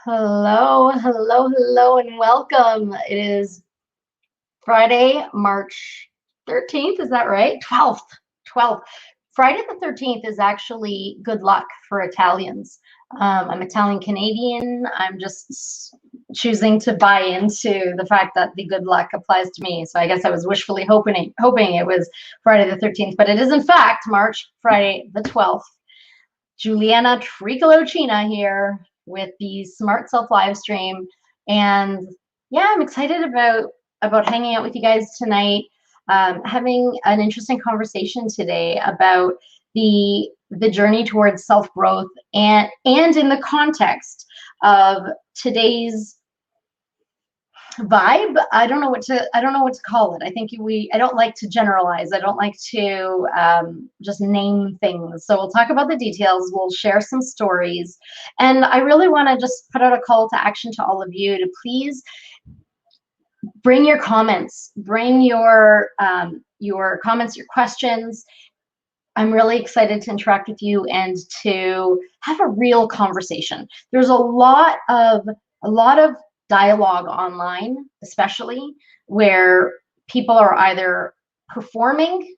Hello, hello, hello, and welcome. It is Friday, March 13th. Is that right? 12th. 12th. Friday the 13th is actually good luck for Italians. I'm Italian Canadian. I'm just choosing to buy into the fact that the good luck applies to me. So I guess I was wishfully hoping it was Friday the 13th, but it is in fact Friday the 12th. Juliana Tricolocina here with the Smart Self live stream, and yeah, I'm excited about hanging out with you guys tonight, having an interesting conversation today about the journey towards self growth, and in the context of today's vibe. I don't know what to call it. I don't like to generalize. I don't like to just name things. So we'll talk about the details. We'll share some stories, and I really want to just put out a call to action to all of you to please bring your comments, bring your comments, your questions. I'm really excited to interact with you and to have a real conversation. There's a lot of dialogue online, especially where people are either performing,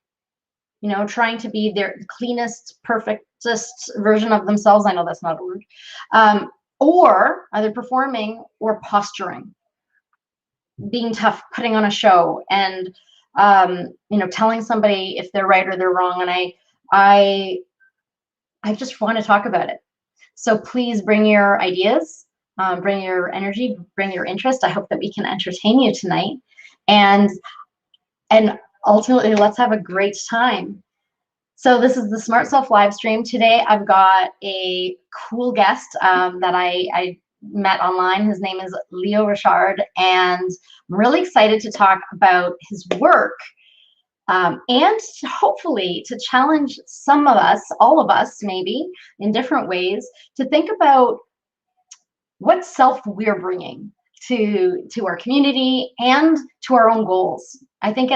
trying to be their cleanest, perfectest version of themselves. I know that's not a word. Or either performing or posturing, being tough, putting on a show, and telling somebody if they're right or they're wrong. And I just want to talk about it. So please bring your ideas. Bring your energy, bring your interest. I hope that we can entertain you tonight, and ultimately, let's have a great time. So this is the Smart Self live stream. Today, I've got a cool guest that I met online. His name is Leo Richard, and I'm really excited to talk about his work, and hopefully to challenge some of us, all of us, maybe in different ways, to think about what self we're bringing to our community and to our own goals. I think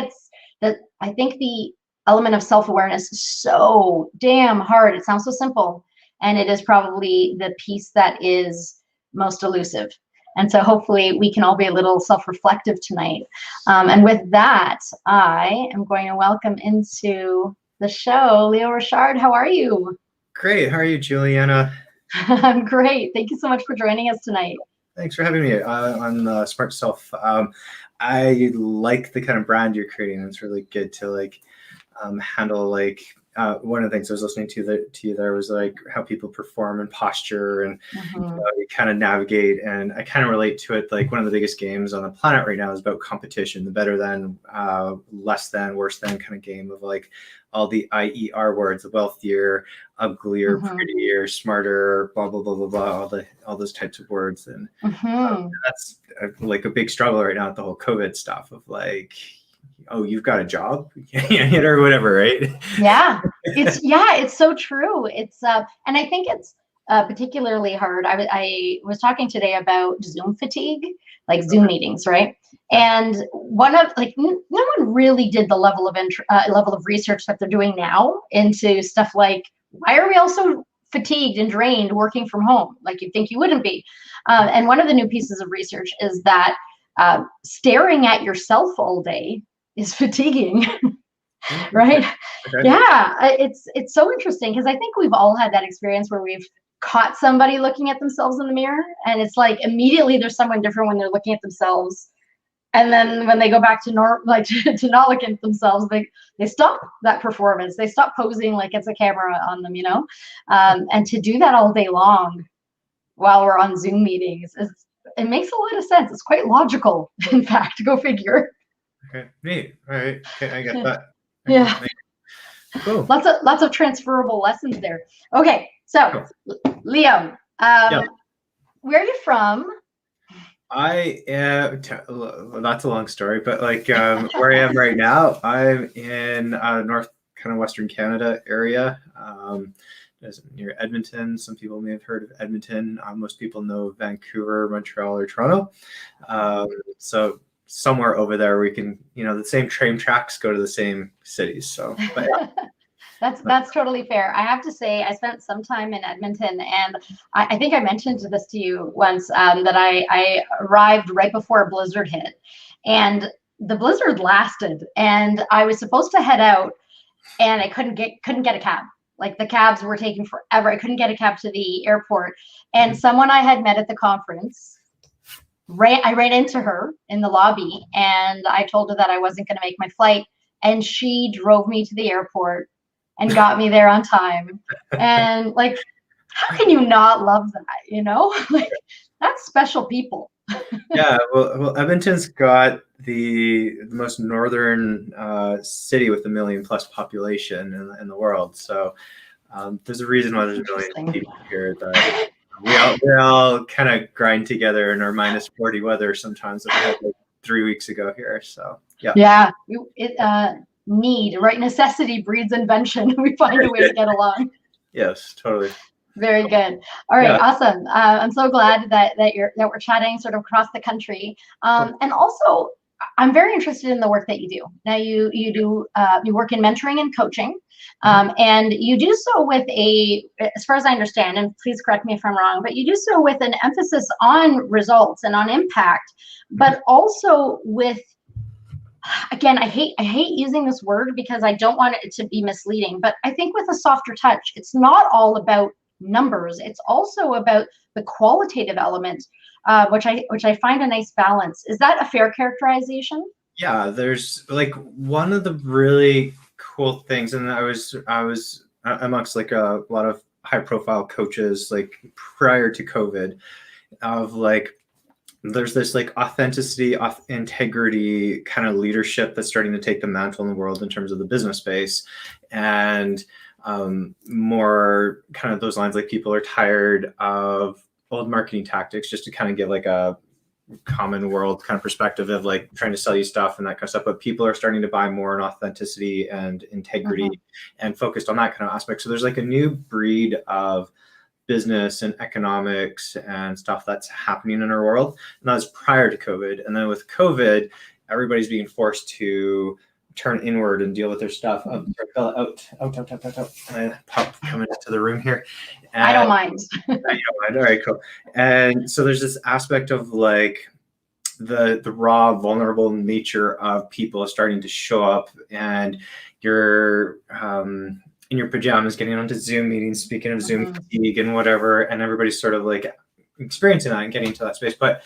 the element of self-awareness is so damn hard. It sounds so simple, and it is probably the piece that is most elusive. And so hopefully we can all be a little self-reflective tonight. And with that, I am going to welcome into the show Leo Richard. How are you? Great. How are you, Juliana? I'm great. Thank you so much for joining us tonight. Thanks for having me on Smart Self. I like the kind of brand you're creating. It's really good to handle one of the things I was listening to you there was like how people perform and posture and you kind of navigate, and I kind of relate to it. Like one of the biggest games on the planet right now is about competition, the better than, less than, worse than kind of game of like all the IER words, the wealthier, uglier, prettier, smarter, blah blah blah blah blah, all those types of words, and that's like a big struggle right now with the whole COVID stuff of like, oh, you've got a job, or whatever, right? It's so true. It's and I think it's particularly hard. I was talking today about Zoom fatigue, like Zoom meetings, right? And one of no one really did the level of research that they're doing now into stuff like, why are we all so fatigued and drained working from home? Like you'd think you wouldn't be. And one of the new pieces of research is that staring at yourself all day is fatiguing. Right? Okay. Yeah, it's so interesting because I think we've all had that experience where we've caught somebody looking at themselves in the mirror, and it's like immediately there's someone different when they're looking at themselves, and then when they go back to to not looking at themselves, they stop that performance, they stop posing like it's a camera on them, and to do that all day long while we're on Zoom meetings it makes a lot of sense. It's quite logical, in fact. Go figure. Okay, neat. All right, okay, I get that. Yeah. Cool. Lots of transferable lessons there. Okay, so Leo, where are you from? That's a long story, but like where I am right now, I'm in north, kind of Western Canada area, near Edmonton. Some people may have heard of Edmonton. Most people know Vancouver, Montreal, or Toronto. So somewhere over there we can, the same train tracks go to the same cities. So, but That's totally fair. I have to say, I spent some time in Edmonton, and I think I mentioned this to you once, that I arrived right before a blizzard hit, and the blizzard lasted, and I was supposed to head out, and I couldn't get a cab. Like the cabs were taking forever. I couldn't get a cab to the airport, and someone I had met at the conference, I ran into her in the lobby, and I told her that I wasn't going to make my flight, and she drove me to the airport and got me there on time. And like, how can you not love that? You know, like that's special people. Yeah, well, Edmonton's got the most northern city with 1 million plus population in the world. So there's a reason why there's a million people here. That we all kind of grind together in our -40 weather sometimes that we had like 3 weeks ago here. So yeah, need, right? Necessity breeds invention. We find a way to get along. Yes, totally. Very good. All right, awesome. I'm so glad that we're chatting sort of across the country. And also, I'm very interested in the work that you do. Now, you work in mentoring and coaching, and you do so with as far as I understand, and please correct me if I'm wrong, but you do so with an emphasis on results and on impact, but also with, again, I hate using this word because I don't want it to be misleading, but I think with a softer touch, it's not all about numbers. It's also about the qualitative element, which I find a nice balance. Is that a fair characterization? Yeah, there's like one of the really cool things, and I was amongst like a lot of high profile coaches like prior to COVID, of like there's this like authenticity, integrity kind of leadership that's starting to take the mantle in the world in terms of the business space, and more kind of those lines, like people are tired of old marketing tactics, just to kind of give like a common world kind of perspective of like trying to sell you stuff and that kind of stuff. But people are starting to buy more in authenticity and integrity and focused on that kind of aspect. So there's like a new breed of business and economics and stuff that's happening in our world. And that was prior to COVID. And then with COVID, everybody's being forced to turn inward and deal with their stuff. Out. And I pop coming into the room here. And I don't mind. you don't mind. All right, cool. And so there's this aspect of like the raw, vulnerable nature of people starting to show up, and you're in your pajamas getting onto Zoom meetings, speaking of Zoom fatigue and whatever, and everybody's sort of like experiencing that and getting to that space. But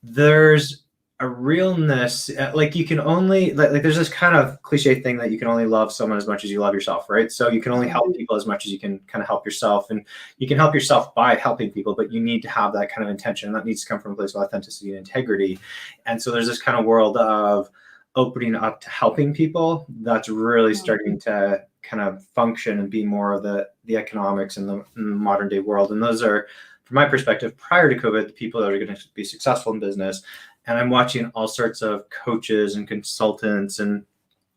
there's a realness, like you can only like there's this kind of cliche thing that you can only love someone as much as you love yourself, right? So you can only help people as much as you can kind of help yourself, and you can help yourself by helping people, but you need to have that kind of intention, and that needs to come from a place of authenticity and integrity. And so there's this kind of world of opening up to helping people that's really starting to kind of function and be more of the economics in the modern day world. And those are, from my perspective, prior to COVID, the people that are going to be successful in business. And I'm watching all sorts of coaches and consultants and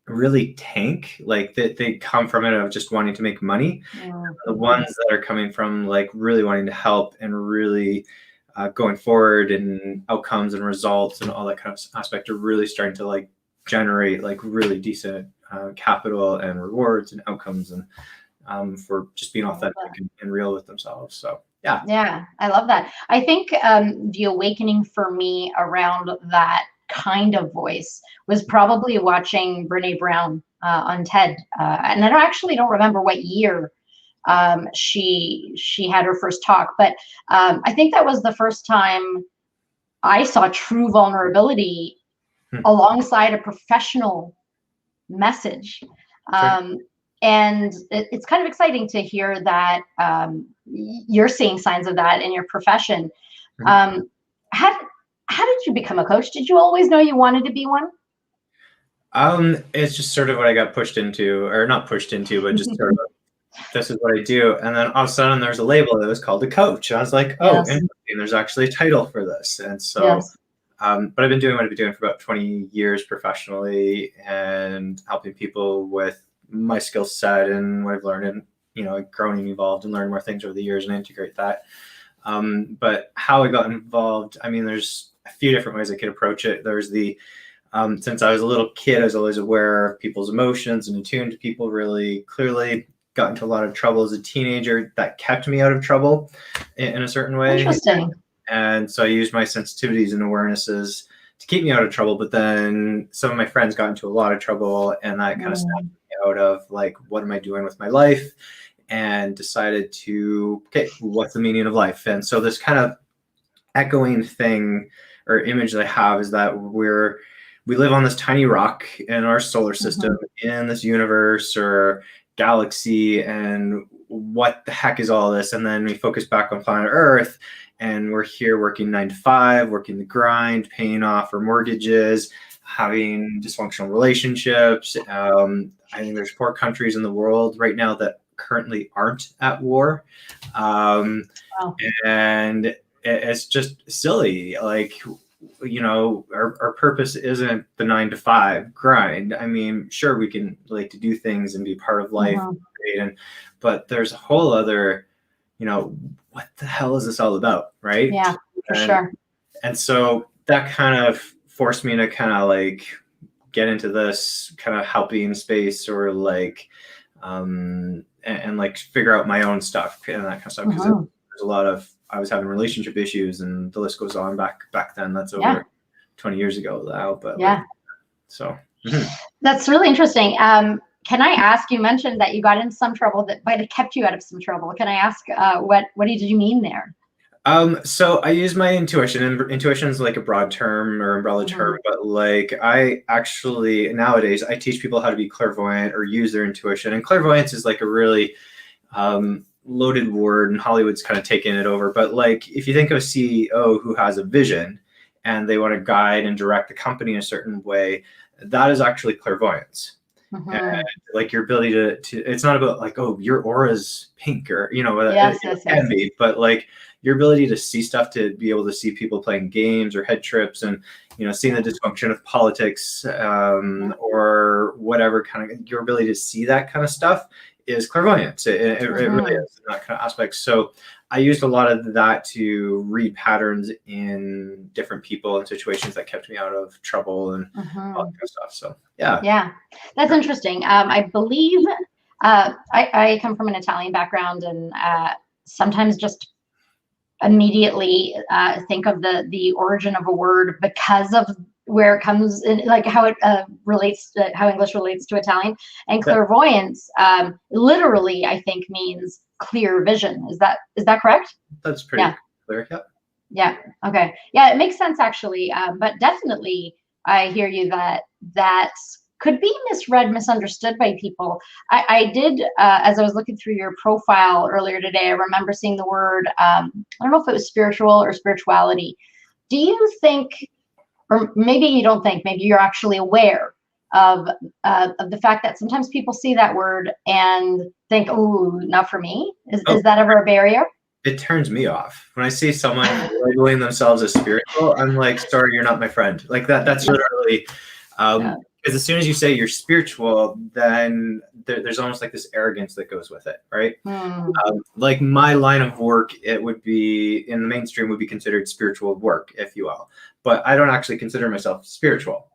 really tank, like they come from it of just wanting to make money. The ones that are coming from like really wanting to help and really going forward and outcomes and results and all that kind of aspect are really starting to like generate like really decent capital and rewards and outcomes, and for just being authentic and real with themselves. So yeah, I love that. I think the awakening for me around that kind of voice was probably watching Brene Brown on TED, and I actually don't remember what year she had her first talk, but I think that was the first time I saw true vulnerability alongside a professional message. And it's kind of exciting to hear that you're seeing signs of that in your profession. How did you become a coach? Did you always know you wanted to be one? It's just sort of what I got pushed into, or not pushed into, but just sort of this is what I do. And then all of a sudden there's a label that was called a coach. I was like, oh, interesting. There's actually a title for this. And so but I've been doing what I've been doing for about 20 years professionally, and helping people with my skill set and what I've learned, and grown and evolved and learned more things over the years and integrate that. But how I got involved, I mean, there's a few different ways I could approach it. There's the since I was a little kid, I was always aware of people's emotions and attuned to people really clearly. got into a lot of trouble as a teenager that kept me out of trouble in a certain way. Interesting. And so I used my sensitivities and awarenesses to keep me out of trouble. But then some of my friends got into a lot of trouble, and that kind of snapped me out of like, what am I doing with my life? And decided to, okay, what's the meaning of life? And so this kind of echoing thing or image that I have is that we live on this tiny rock in our solar system, in this universe or galaxy, and what the heck is all this? And then we focus back on planet Earth, and we're here working 9 to 5, working the grind, paying off our mortgages, having dysfunctional relationships. I think there's 4 countries in the world right now that currently aren't at war. Wow. And it's just silly. Like, you know, our purpose isn't the 9 to 5 grind. I mean, sure, we can like to do things and be part of life, but there's a whole other, you know, what the hell is this all about, right? Yeah, for sure. And so that kind of forced me to kind of like get into this kind of helping space, or like, and like figure out my own stuff and that kind of stuff. Because there's a lot of, I was having relationship issues, and the list goes on back then. That's over 20 years ago now, but like, so. That's really interesting. Can I ask, you mentioned that you got into some trouble that might have kept you out of some trouble. Can I ask, what did you mean there? So I use my intuition, and intuition is like a broad term or umbrella term, but like I actually, nowadays, I teach people how to be clairvoyant or use their intuition. And clairvoyance is like a really loaded word, and Hollywood's kind of taken it over. But like, if you think of a CEO who has a vision and they want to guide and direct the company in a certain way, that is actually clairvoyance. And like your ability to it's not about like, oh, your aura's pink, or, you know, it can be, but like your ability to see stuff, to be able to see people playing games or head trips, and, you know, seeing the dysfunction of politics, or whatever kind of, your ability to see that kind of stuff is clairvoyance. It really is in that kind of aspect. So I used a lot of that to read patterns in different people and situations that kept me out of trouble and all that kind of stuff. So yeah, that's interesting. I believe I come from an Italian background, and sometimes just immediately think of the origin of a word because of where it comes in, like how it relates to how English relates to Italian. And clairvoyance literally, I think, means clear vision. Is that correct? That's pretty clear. Yeah. Okay. Yeah, it makes sense actually. But definitely, I hear you that could be misread, misunderstood by people. I did, as I was looking through your profile earlier today, I remember seeing the word, I don't know if it was spiritual or spirituality. Do you think, or maybe you don't think, maybe you're actually aware of the fact that sometimes people see that word and think, oh, not for me? Is that ever a barrier? It turns me off. When I see someone labeling themselves as spiritual, I'm like, sorry, you're not my friend. Like that's literally, because as soon as you say you're spiritual, then there's almost like this arrogance that goes with it, right? Like my line of work, it would be, in the mainstream, would be considered spiritual work, if you will. But I don't actually consider myself spiritual.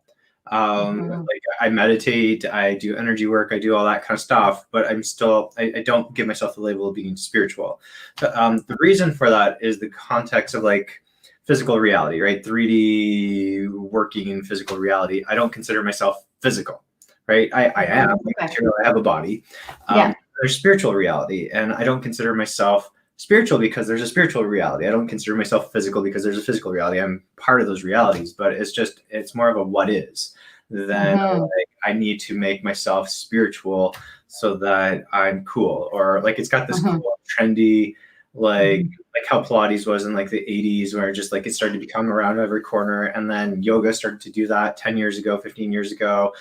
Like I meditate, I do energy work, I do all that kind of stuff, but I'm still, I don't give myself the label of being spiritual. But, the reason for that is the context of like physical reality, right? 3D working in physical reality. I don't consider myself physical, right? I am material, I have a body. There's spiritual reality, and I don't consider myself spiritual because there's a spiritual reality. I don't consider myself physical because there's a physical reality. I'm part of those realities, but it's more of a what is than like I need to make myself spiritual so that I'm cool, or like it's got this cool, trendy, like how Pilates was in like the 80s, where just like it started to become around every corner, and then yoga started to do that 10 years ago, 15 years ago.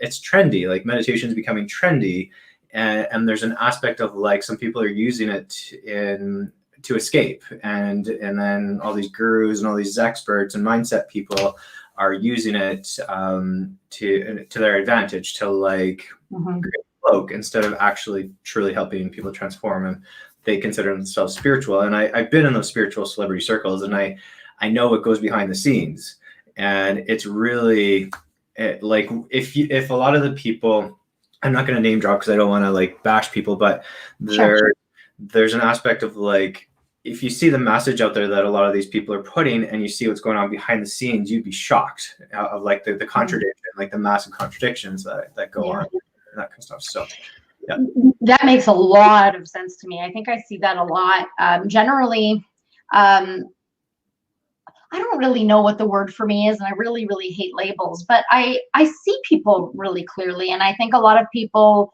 It's trendy, like meditation is becoming trendy. And there's an aspect of like some people are using it to escape, and then all these gurus and all these experts and mindset people are using it to their advantage, to like create a cloak instead of actually truly helping people transform. And they consider themselves spiritual. And I've been in those spiritual celebrity circles, and I know what goes behind the scenes. And it's really like if a lot of the people I'm not going to name drop because I don't want to like bash people, but Sure. there's an aspect of like, if you see the message out there that a lot of these people are putting and you see what's going on behind the scenes, you'd be shocked of like the contradiction, like the massive contradictions that go Yeah. on and that kind of stuff. So yeah. That makes a lot of sense to me. I think I see that a lot. Generally, I don't really know what the word for me is, and I really, really hate labels, but I see people really clearly, and I think a lot of people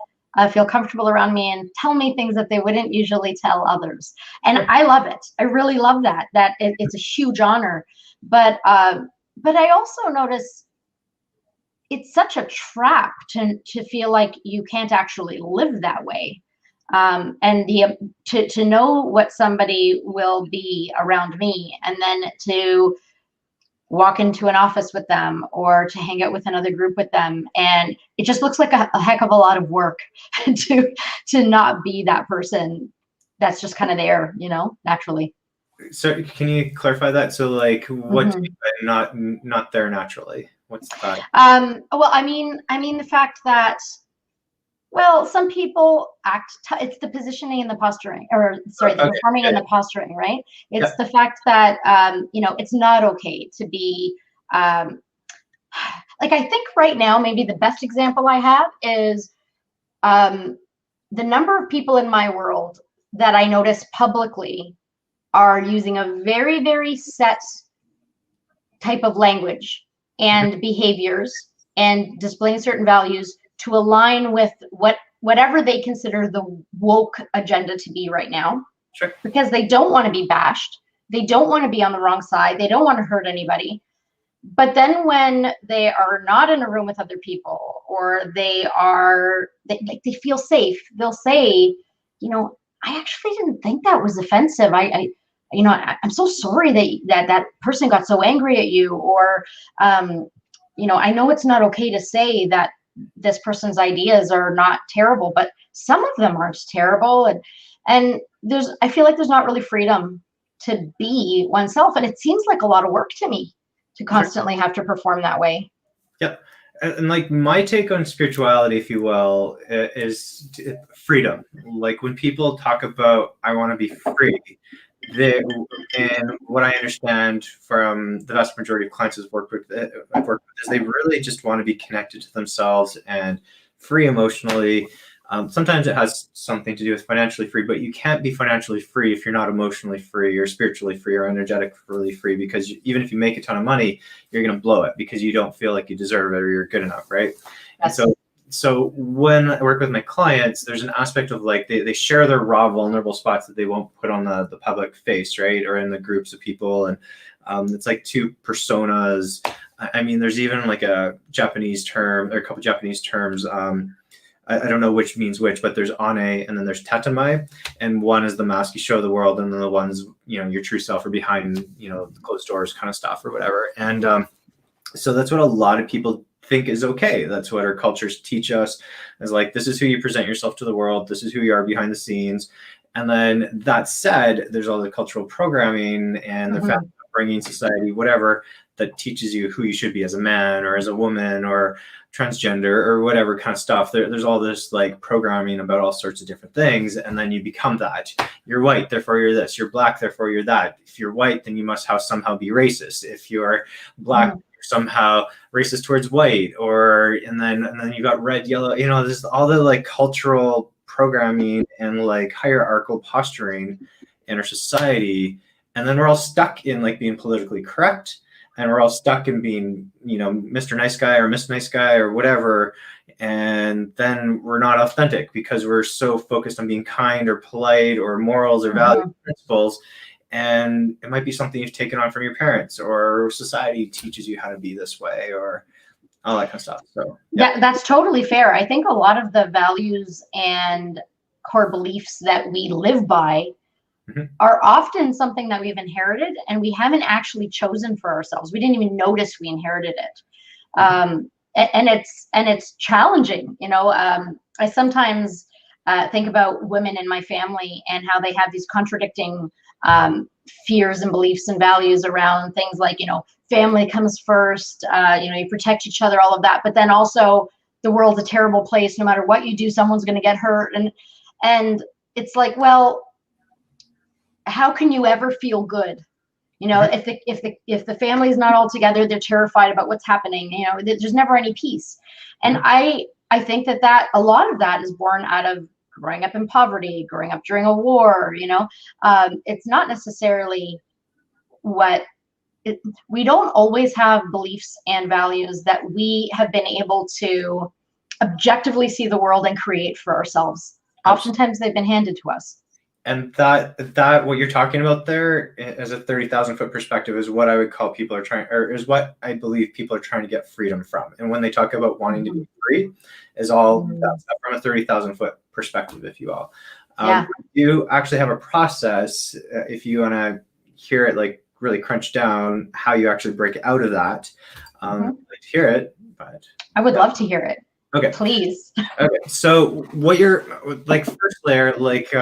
feel comfortable around me and tell me things that they wouldn't usually tell others. And I love it. I really love that. It's a huge honor. But I also notice it's such a trap to feel like you can't actually live that way. And to know what somebody will be around me, and then to walk into an office with them or to hang out with another group with them, and it just looks like a heck of a lot of work to not be that person that's just kind of there, naturally. So can you clarify that? So like, what do Mm-hmm. you mean by not there naturally? What's that? Well, I mean the fact that, well, some people act, it's the positioning and the posturing, or sorry, the Okay. performing Yeah. and the posturing, right? It's Yeah. the fact that, it's not okay to be, like, I think right now, maybe the best example I have is the number of people in my world that I notice publicly are using a very, very set type of language and behaviors and displaying certain values to align with whatever they consider the woke agenda to be right now, Sure. because they don't want to be bashed, they don't want to be on the wrong side, they don't want to hurt anybody. But then when they are not in a room with other people, or they feel safe, they'll say, I actually didn't think that was offensive. I'm so sorry that person got so angry at you, or I know it's not okay to say that this person's ideas are not terrible, but some of them are just terrible, and I feel like there's not really freedom to be oneself, and it seems like a lot of work to me to constantly have to perform that way. Yep. And like my take on spirituality, if you will, is freedom. Like when people talk about, I want to be free, and what I understand from the vast majority of clients I've worked with is they really just want to be connected to themselves and free emotionally. Sometimes it has something to do with financially free, but you can't be financially free if you're not emotionally free or spiritually free or energetically free, because even if you make a ton of money, you're going to blow it because you don't feel like you deserve it or you're good enough, right? Yes. And so when I work with my clients, there's an aspect of like they share their raw, vulnerable spots that they won't put on the public face, right? Or in the groups of people. And it's like two personas. I mean, there's even like a Japanese term, or a couple Japanese terms. I don't know which means which, but there's ane and then there's tatamai, and one is the mask you show the world, and then the one's your true self or behind the closed doors kind of stuff or whatever. And so that's what a lot of people think is okay. That's what our cultures teach us, is like, this is who you present yourself to the world, this is who you are behind the scenes. And then that said, there's all the cultural programming and the family upbringing, society, whatever, that teaches you who you should be as a man or as a woman or transgender or whatever kind of stuff. There's all this like programming about all sorts of different things, and then you become that. You're white, therefore you're this. You're black, therefore you're that. If you're white, then you must somehow be racist. If you're black, you're somehow racist towards white. And then you got red, yellow. There's all the like cultural programming and like hierarchical posturing in our society, and then we're all stuck in like being politically correct. And we're all stuck in being, Mr. Nice Guy or Miss Nice Guy or whatever. And then we're not authentic because we're so focused on being kind or polite or morals or values, principles. And it might be something you've taken on from your parents, or society teaches you how to be this way, or all that kind of stuff. So yeah. That's totally fair. I think a lot of the values and core beliefs that we live by are often something that we've inherited and we haven't actually chosen for ourselves. We didn't even notice we inherited it. And it's challenging. I sometimes think about women in my family and how they have these contradicting fears and beliefs and values around things like, family comes first, you protect each other, all of that. But then also the world's a terrible place. No matter what you do, someone's going to get hurt. And it's like, well, how can you ever feel good? You know, if the family is not all together, they're terrified about what's happening. You know, there's never any peace. And I think that a lot of that is born out of growing up in poverty, growing up during a war. You know, it's not necessarily we don't always have beliefs and values that we have been able to objectively see the world and create for ourselves. Oftentimes they've been handed to us. And that what you're talking about there as a 30,000 foot perspective is what I would call people are trying, or is what I believe people are trying to get freedom from. And when they talk about wanting to be free, is all that's from a 30,000 foot perspective, if you will. You actually have a process, if you want to hear it like really crunch down, how you actually break out of that. I'd like to hear it, but I would love to hear it. Okay. Please. Okay. So what you're like, first layer, like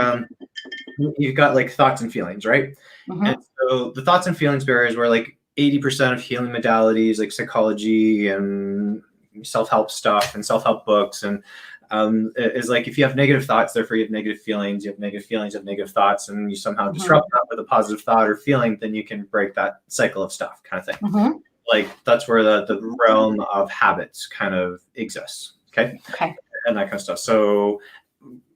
you've got like thoughts and feelings, right? And so the thoughts and feelings barriers where like 80% of healing modalities like psychology and self-help stuff and self-help books and is like, if you have negative thoughts, therefore you have negative feelings, you have negative thoughts, and you somehow disrupt that with a positive thought or feeling, then you can break that cycle of stuff kind of thing. Like that's where the realm of habits kind of exists. Okay. And that kind of stuff. So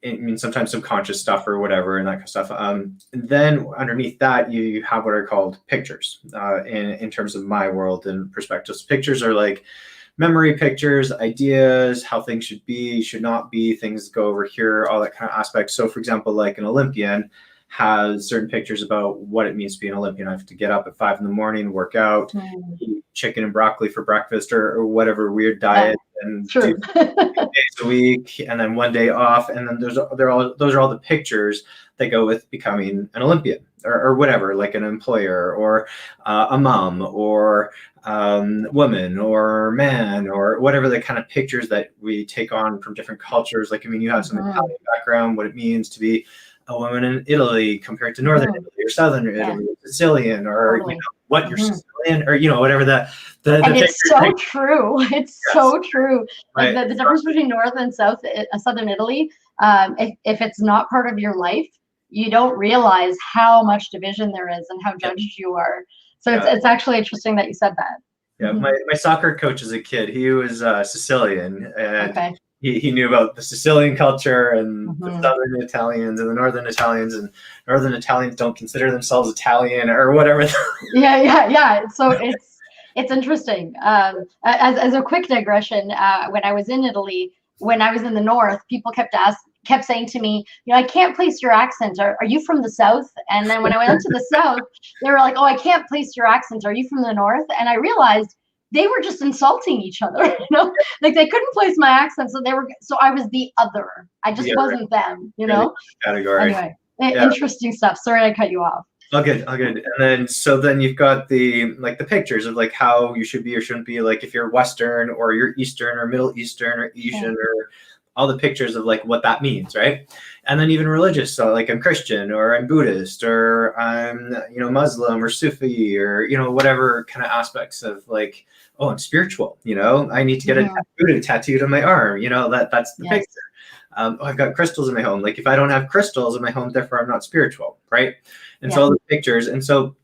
I mean, sometimes subconscious stuff or whatever and that kind of stuff. And then underneath that, you have what are called pictures in terms of my world and perspectives. Pictures are like memory pictures, ideas, how things should be, should not be, things go over here, all that kind of aspect. So for example, like an Olympian has certain pictures about what it means to be an Olympian. I have to get up at 5 a.m, work out, eat chicken and broccoli for breakfast or whatever weird diet, and do 2 days a week, and then 1 day off. And then those are all the pictures that go with becoming an Olympian or whatever, like an employer or a mom or woman or man or whatever, the kind of pictures that we take on from different cultures. Like, I mean, you have some Italian background, what it means to be a woman in Italy compared to Northern Italy or Southern Italy, Sicilian, or you know, what you're Sicilian, or you know, whatever and it's so true. It's so true. Like the difference between North and Southern Italy, if it's not part of your life, you don't realize how much division there is and how judged you are. So it's actually interesting that you said that. Yeah, my soccer coach as a kid, he was Sicilian, and he knew about the Sicilian culture and the Southern Italians and the Northern Italians, and Northern Italians don't consider themselves Italian or whatever. Yeah. So it's interesting. As a quick digression, when I was in Italy, when I was in the North, people kept saying to me, you know, I can't place your accent. Are you from the South? And then when I went to the South, they were like, oh, I can't place your accent. Are you from the North? And I realized they were just insulting each other, you know, like they couldn't place my accent. So I was the other. I just wasn't them, you know? Category. Anyway, interesting stuff. Sorry I cut you off. All good. And then you've got the pictures of like how you should be or shouldn't be, like if you're Western or you're Eastern or Middle Eastern or Asian or all the pictures of like what that means, right? And then even religious, so like I'm Christian or I'm Buddhist or I'm, you know, Muslim or Sufi or, you know, whatever kind of aspects of like, oh, I'm spiritual, you know, I need to get a Buddha tattooed on my arm, you know, that's the picture. I've got crystals in my home. Like if I don't have crystals in my home, therefore I'm not spiritual, right? And so all the pictures. And so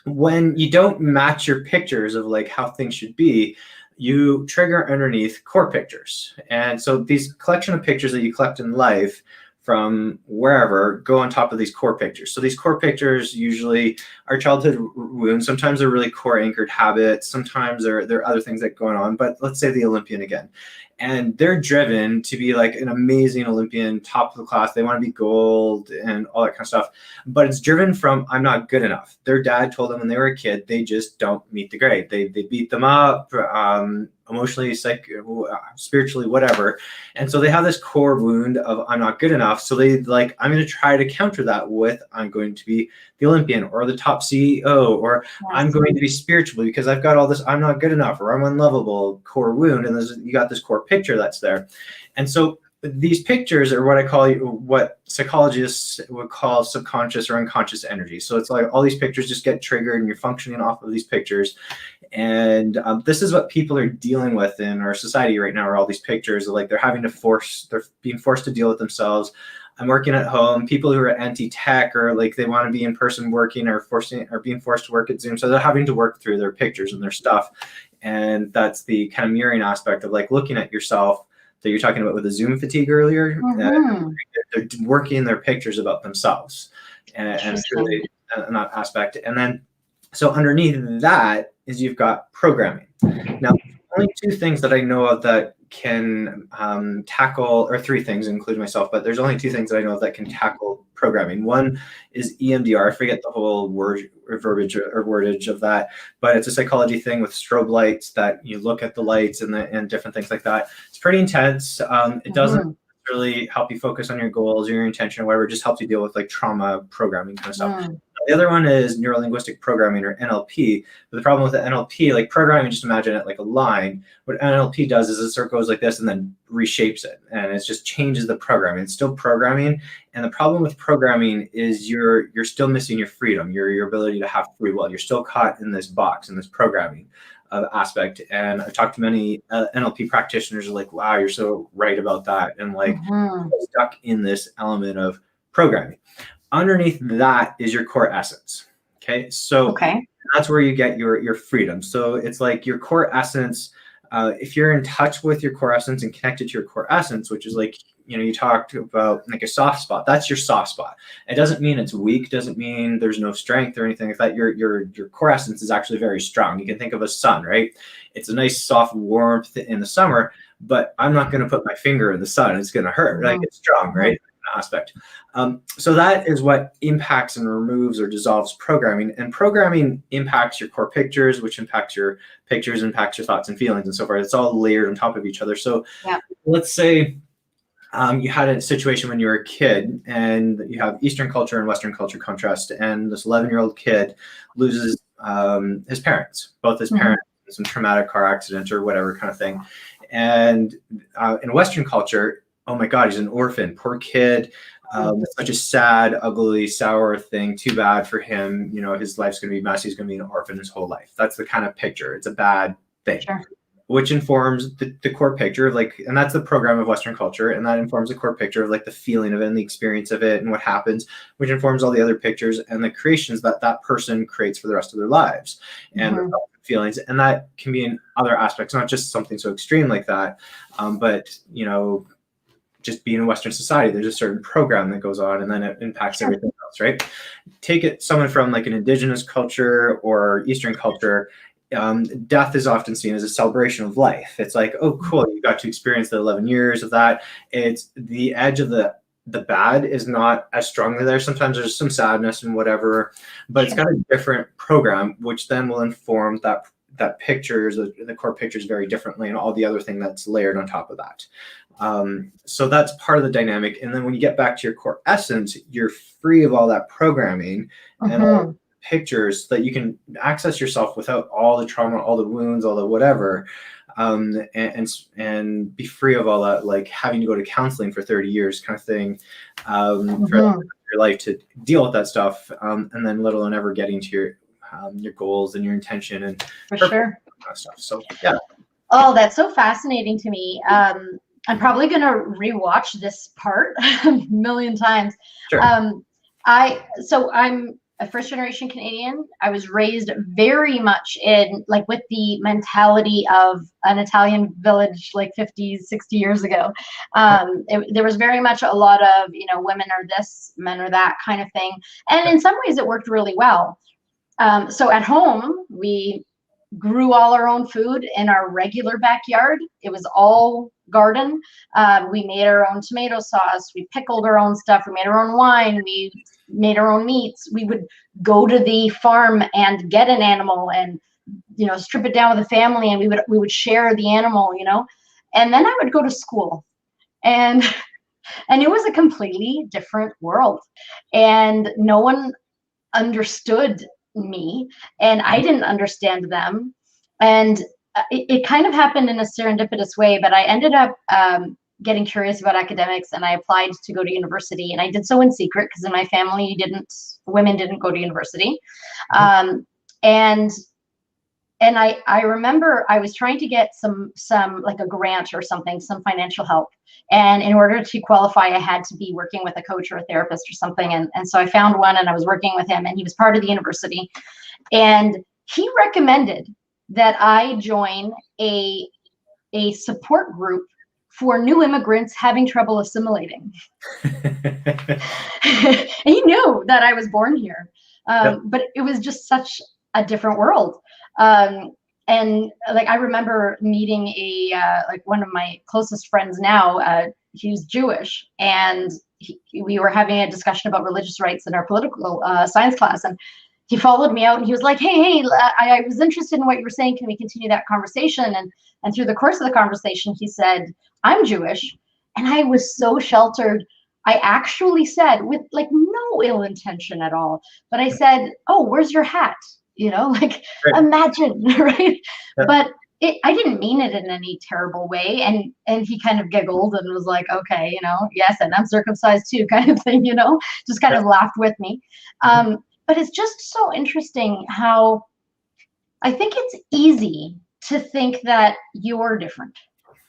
when you don't match your pictures of like how things should be, you trigger underneath core pictures. And so these collection of pictures that you collect in life from wherever go on top of these core pictures. So these core pictures usually are childhood wounds. Sometimes they're really core anchored habits. Sometimes there are other things that go on. But let's say the Olympian again. And they're driven to be like an amazing Olympian, top of the class. They want to be gold and all that kind of stuff. But it's driven from, I'm not good enough. Their dad told them when they were a kid, they just don't meet the grade. They beat them up emotionally, spiritually, whatever. And so they have this core wound of I'm not good enough. So they like, I'm going to try to counter that with I'm going to be the Olympian or the top CEO, or I'm going to be spiritual because I've got all this, I'm not good enough or I'm unlovable core wound. And you got this core picture that's there. And so these pictures are what psychologists would call subconscious or unconscious energy. So it's like all these pictures just get triggered and you're functioning off of these pictures. And this is what people are dealing with in our society right now, are all these pictures. Like they're being forced to deal with themselves. I'm working at home. People who are anti-tech, or like they want to be in person working, or being forced to work at Zoom. So they're having to work through their pictures and their stuff. And that's the kind of mirroring aspect of like looking at yourself that you're talking about with the Zoom fatigue earlier. They're working their pictures about themselves, and it's really in that aspect. And then, so underneath that is you've got programming. Now, only two things that I know of that can tackle, or three things, including myself, but there's only two things that I know of that can tackle programming. One is EMDR. I forget the whole word or verbiage or wordage of that, but it's a psychology thing with strobe lights that you look at the lights and different things like that. It's pretty intense. It doesn't really help you focus on your goals or your intention or whatever. It just helps you deal with like trauma programming kind of stuff. The other one is neuro-linguistic programming, or NLP. But the problem with the NLP, like programming, just imagine it like a line. What NLP does is it sort of goes like this and then reshapes it, and it just changes the programming. It's still programming, and the problem with programming is you're still missing your freedom, your ability to have free will. You're still caught in this box, in this programming aspect. And I've talked to many NLP practitioners who are like, wow, you're so right about that, and like stuck in this element of programming. Underneath that is your core essence. Okay, so that's where you get your freedom. So it's like your core essence. If you're in touch with your core essence and connected to your core essence, which is like, you know, you talked about like a soft spot. That's your soft spot. It doesn't mean it's weak. Doesn't mean there's no strength or anything like that. Your core essence is actually very strong. You can think of a sun, right? It's a nice soft warmth in the summer, but I'm not going to put my finger in the sun. It's going to hurt. Like, it's strong, right? Aspect. So that is what impacts and removes or dissolves programming. And programming impacts your core pictures, which impacts your pictures, impacts your thoughts and feelings and so forth. It's all layered on top of each other. So let's say you had a situation when you were a kid, and you have Eastern culture and Western culture contrast, and this 11-year-old kid loses his parents, both his parents, in some traumatic car accident or whatever kind of thing. And in Western culture, oh my God, he's an orphan, poor kid. It's such a sad, ugly, sour thing. Too bad for him. You know, his life's going to be messy. He's going to be an orphan his whole life. That's the kind of picture. It's a bad thing, which informs the core picture of like, and that's the program of Western culture. And that informs the core picture of like the feeling of it and the experience of it and what happens, which informs all the other pictures and the creations that that person creates for the rest of their lives and their feelings. And that can be in other aspects, not just something so extreme like that, but, you know, just being in Western society, there's a certain program that goes on, and then it impacts everything else, right? Take it, someone from like an indigenous culture or Eastern culture, death is often seen as a celebration of life. It's like, oh, cool, you got to experience the 11 years of that. It's the edge of the bad is not as strongly there. Sometimes there's some sadness and whatever, but it's got a different program, which then will inform that pictures, the core pictures very differently, and all the other thing that's layered on top of that. So that's part of the dynamic. And then when you get back to your core essence, you're free of all that programming and all the pictures, so that you can access yourself without all the trauma, all the wounds, all the whatever, and be free of all that, like having to go to counseling for 30 years kind of thing, for your life to deal with that stuff, and then let alone ever getting to your goals and your intention and kind of stuff. So yeah. Oh, that's so fascinating to me. I'm probably going to rewatch this part a million times. I'm a first generation Canadian. I was raised very much in like with the mentality of an Italian village like 50, 60 years ago. There was very much a lot of, you know, women are this, men are that kind of thing. And in some ways it worked really well. So at home, we grew all our own food in our regular backyard. It was all garden. We made our own tomato sauce. We pickled our own stuff. We made our own wine. We made our own meats. We would go to the farm and get an animal and, you know, strip it down with the family, and we would share the animal, you know. And then I would go to school, and it was a completely different world, and no one understood me, and I didn't understand them. And it kind of happened in a serendipitous way, but I ended up getting curious about academics, and I applied to go to university, and I did so in secret because in my family women didn't go to university. And I remember I was trying to get some like a grant or something, some financial help. And in order to qualify, I had to be working with a coach or a therapist or something. And so I found one, and I was working with him, and he was part of the university. And he recommended that I join a support group for new immigrants having trouble assimilating. And he knew that I was born here. But it was just such a different world. And like, I remember meeting like one of my closest friends now, he's Jewish, and we were having a discussion about religious rights in our political science class, and he followed me out, and he was like, hey, I was interested in what you were saying. Can we continue that conversation? And through the course of the conversation, he said, I'm Jewish. And I was so sheltered. I actually said, with like no ill intention at all, but I said, oh, where's your hat? Like, right. Imagine, right? Yeah. But I didn't mean it in any terrible way. And he kind of giggled and was like, okay, yes, and I'm circumcised too, kind of thing, just kind of laughed with me. But it's just so interesting how I think it's easy to think that you're different,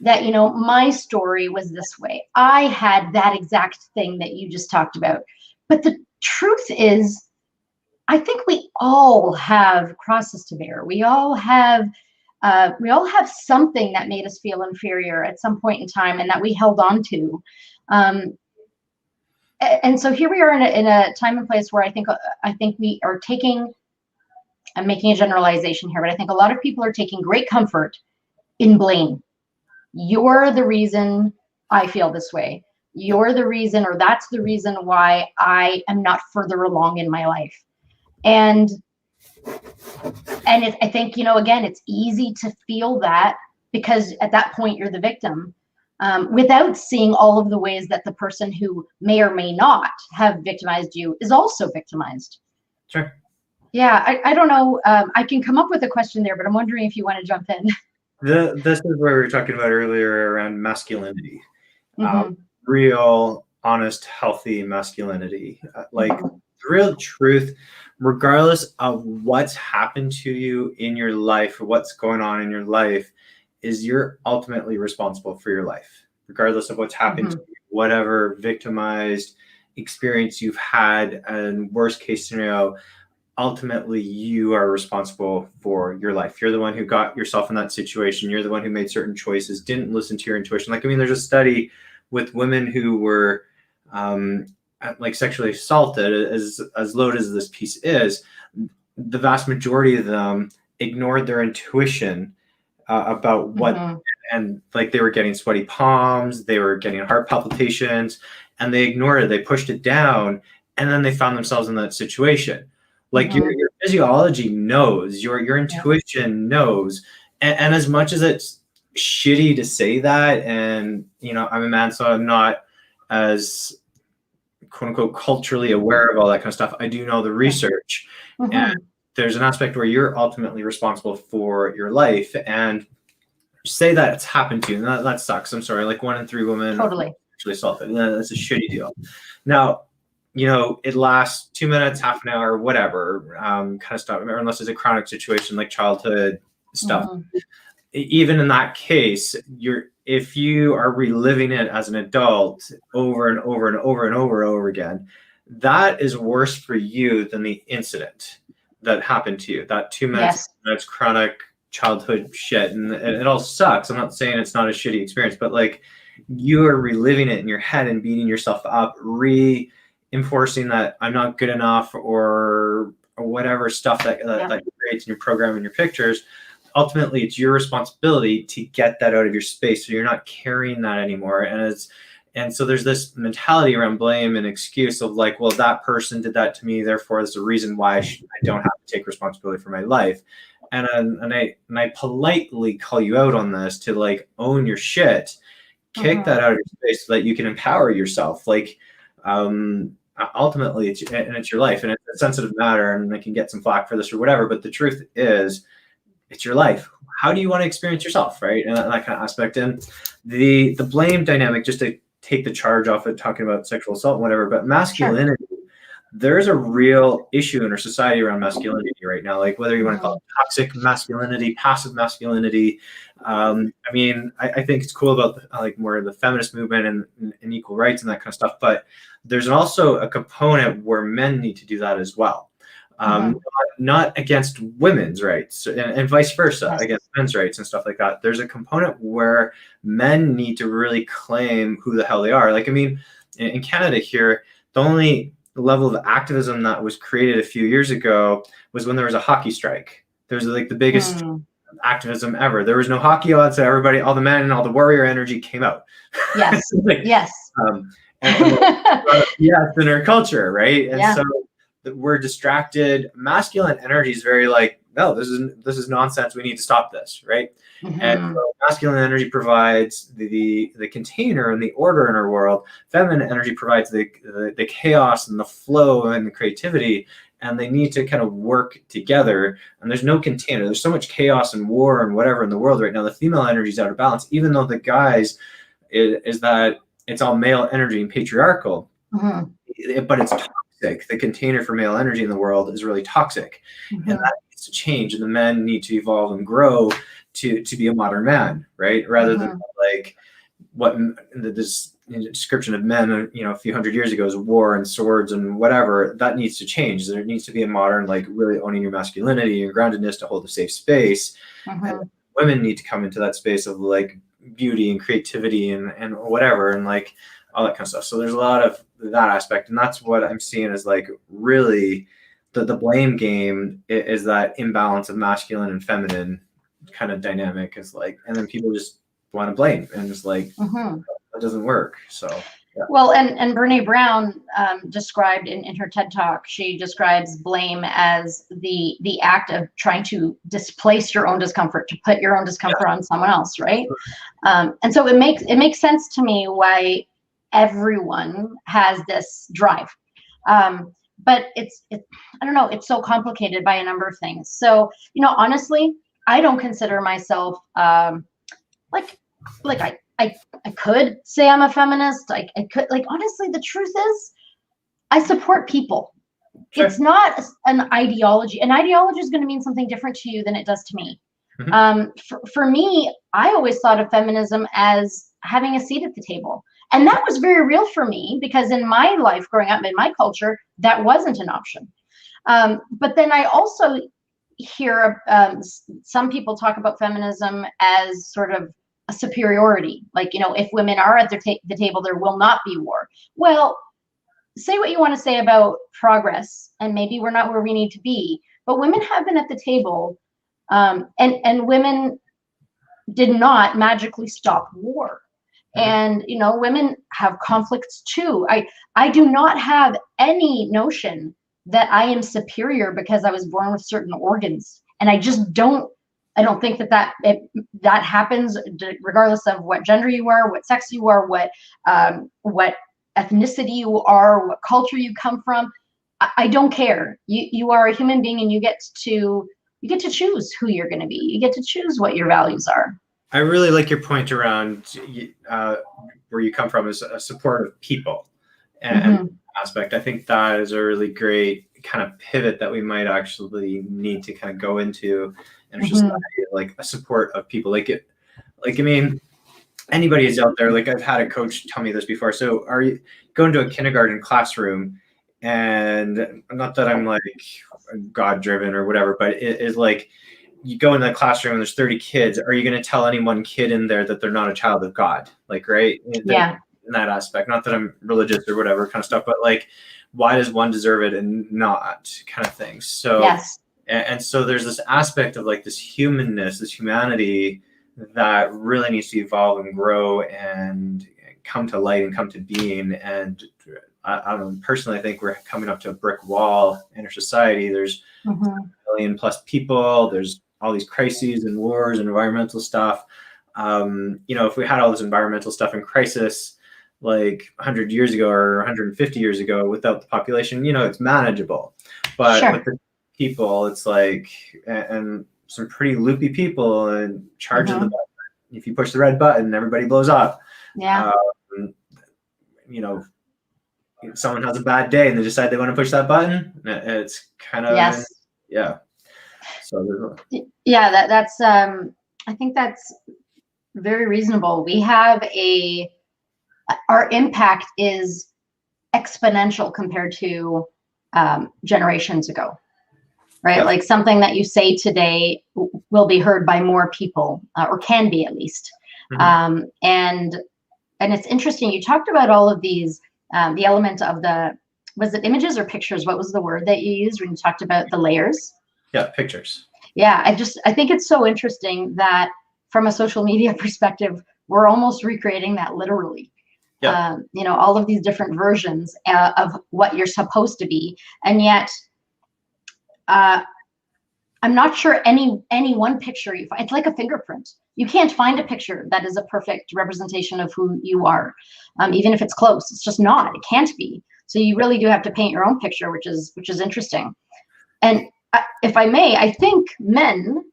that, my story was this way. I had that exact thing that you just talked about. But the truth is, I think we all have crosses to bear. We all have something that made us feel inferior at some point in time, and that we held on to. And so here we are in a time and place where I think we are taking, I'm making a generalization here, but I think a lot of people are taking great comfort in blame. You're the reason I feel this way. You're the reason, or that's the reason why I am not further along in my life. And I think, again, it's easy to feel that, because at that point you're the victim, without seeing all of the ways that the person who may or may not have victimized you is also victimized. Sure. Yeah, I don't know. I can come up with a question there, but I'm wondering if you want to jump in. This is where we were talking about earlier around masculinity. Real, honest, healthy masculinity. The real truth, regardless of what's happened to you in your life or what's going on in your life, is you're ultimately responsible for your life, regardless of what's happened to you, whatever victimized experience you've had, and worst case scenario, ultimately you are responsible for your life. You're the one who got yourself in that situation. You're the one who made certain choices, didn't listen to your intuition. There's a study with women who were sexually assaulted, as loaded as this piece is. The vast majority of them ignored their intuition about what, and they were getting sweaty palms, they were getting heart palpitations, and they ignored it. They pushed it down, and then they found themselves in that situation. Your physiology knows, your intuition knows, and as much as it's shitty to say that, and I'm a man, so I'm not as quote unquote culturally aware of all that kind of stuff. I do know the research, and there's an aspect where you're ultimately responsible for your life. And say that it's happened to you, and that sucks. I'm sorry. 1 in 3 women totally actually assaulted. That's a shitty deal. Now, it lasts 2 minutes, half an hour, whatever, kind of stuff, unless it's a chronic situation like childhood stuff. Even in that case, if you are reliving it as an adult over and over and over and over again, that is worse for you than the incident that happened to you. That 2 minutes, that's chronic childhood shit, and it all sucks. I'm not saying it's not a shitty experience, but you are reliving it in your head and beating yourself up, reinforcing that I'm not good enough, or whatever stuff that creates in your program and your pictures. Ultimately, it's your responsibility to get that out of your space, so you're not carrying that anymore. And so there's this mentality around blame and excuse of well, that person did that to me, therefore there's a reason why I don't have to take responsibility for my life. And I politely call you out on this to own your shit, kick that out of your space so that you can empower yourself. Ultimately, it's your life, and it's a sensitive matter, and I can get some flack for this or whatever. But the truth is, it's your life. how do you want to experience yourself, right? And that kind of aspect. And the blame dynamic, just to take the charge off it, talking about sexual assault and whatever, but Sure. masculinity, there's a real issue in our society around masculinity right now, like whether you want to call it toxic masculinity, passive masculinity. I mean, I think it's cool about like more of the feminist movement and equal rights and that kind of stuff, but there's also a component where men need to do that as well. Not against women's rights and vice versa, Yes. against men's rights and stuff like that. There's a component where men need to really claim who the hell they are. Like, I mean, in Canada here, the only level of activism that was created a few years ago was when there was a hockey strike. There was like the biggest activism ever. There was no hockey on, so everybody, all the men and all the warrior energy came out. Yes. Like, yes. And yes, in our culture, right? And so we're distracted. Masculine energy is very like, no, this is nonsense. We need to stop this, right? And so masculine energy provides the container and the order in our world. Feminine energy provides the chaos and the flow and the creativity, and they need to kind of work together. And there's no container. There's so much chaos and war and whatever in the world right now. The female energy is out of balance, even though the guys is that it's all male energy and patriarchal, but it's toxic. The container for male energy in the world is really toxic, and that needs to change. And the men need to evolve and grow to be a modern man, right? Rather than like what this description of men, you know, a few hundred years ago is war and swords and whatever. That needs to change. There needs to be a modern, like really owning your masculinity and groundedness to hold a safe space. And women need to come into that space of like beauty and creativity and whatever, and like all that kind of stuff. So there's a lot of that aspect, and that's what I'm seeing as like really the blame game is that imbalance of masculine and feminine kind of dynamic is like, and then people just want to blame, and it's like that doesn't work. So well, and Brene Brown described in her TED Talk, she describes blame as the act of trying to displace your own discomfort, to put your own discomfort on someone else, right? And so it makes sense to me why everyone has this drive. But it's I don't know, it's so complicated by a number of things. So, you know, honestly, I don't consider myself I could say I'm a feminist. I could, like, honestly, the truth is I support people. Sure. It's not an ideology. An ideology is going to mean something different to you than it does to me. For me, I always thought of feminism as having a seat at the table. And that was very real for me because in my life growing up, in my culture, that wasn't an option. But then I also hear some people talk about feminism as sort of a superiority. Like, you know, if women are at the table, there will not be war. Well, say what you want to say about progress, and maybe we're not where we need to be, but women have been at the table, and women did not magically stop war. And, you know, women have conflicts too. I do not have any notion that I am superior because I was born with certain organs. And I just don't think that happens regardless of what gender you are, what sex you are, what ethnicity you are, what culture you come from. I don't care. You are a human being, and you get to choose who you're going to be. You get to choose what your values are. I really like your point around where you come from as a support of people and aspect. I think that is a really great kind of pivot that we might actually need to kind of go into, and it's just like a support of people. Like I mean, anybody is out there. Like, I've had a coach tell me this before. So are you going to a kindergarten classroom, and not that I'm like God driven or whatever, but it is like, you go in the classroom and there's 30 kids. Are you going to tell any one kid in there that they're not a child of God? Like, right? Yeah. In that aspect, not that I'm religious or whatever kind of stuff, but like, why does one deserve it and not, kind of thing. So, yes. And so there's this aspect of like this humanness, this humanity that really needs to evolve and grow and come to light and come to being. And I don't know, personally, I think we're coming up to a brick wall in our society. There's a million plus people. There's all these crises and wars and environmental stuff. You know, if we had all this environmental stuff in crisis like 100 years ago or 150 years ago without the population, you know, it's manageable. But with the people, it's like, and some pretty loopy people and charging the Mhm. button. If you push the red button, everybody blows up. Yeah. You know, someone has a bad day and they decide they want to push that button. It's kind of, Yes. yeah. So Yeah, that's I think that's very reasonable. We have our impact is exponential compared to generations ago, right? yeah. Like something that you say today will be heard by more people, or can be at least. Mhm. And it's interesting. You talked about all of these, the element of was it images or pictures? What was the word that you used when you talked about the layers? Yeah, pictures. Yeah, I think it's so interesting that from a social media perspective, we're almost recreating that literally. Yeah. All of these different versions of what you're supposed to be, and yet uh, I'm not sure any one picture you find. It's like a fingerprint. You can't find a picture that is a perfect representation of who you are, even if it's close. It's just not. It can't be. So you really do have to paint your own picture, which is interesting. And if I may, I think men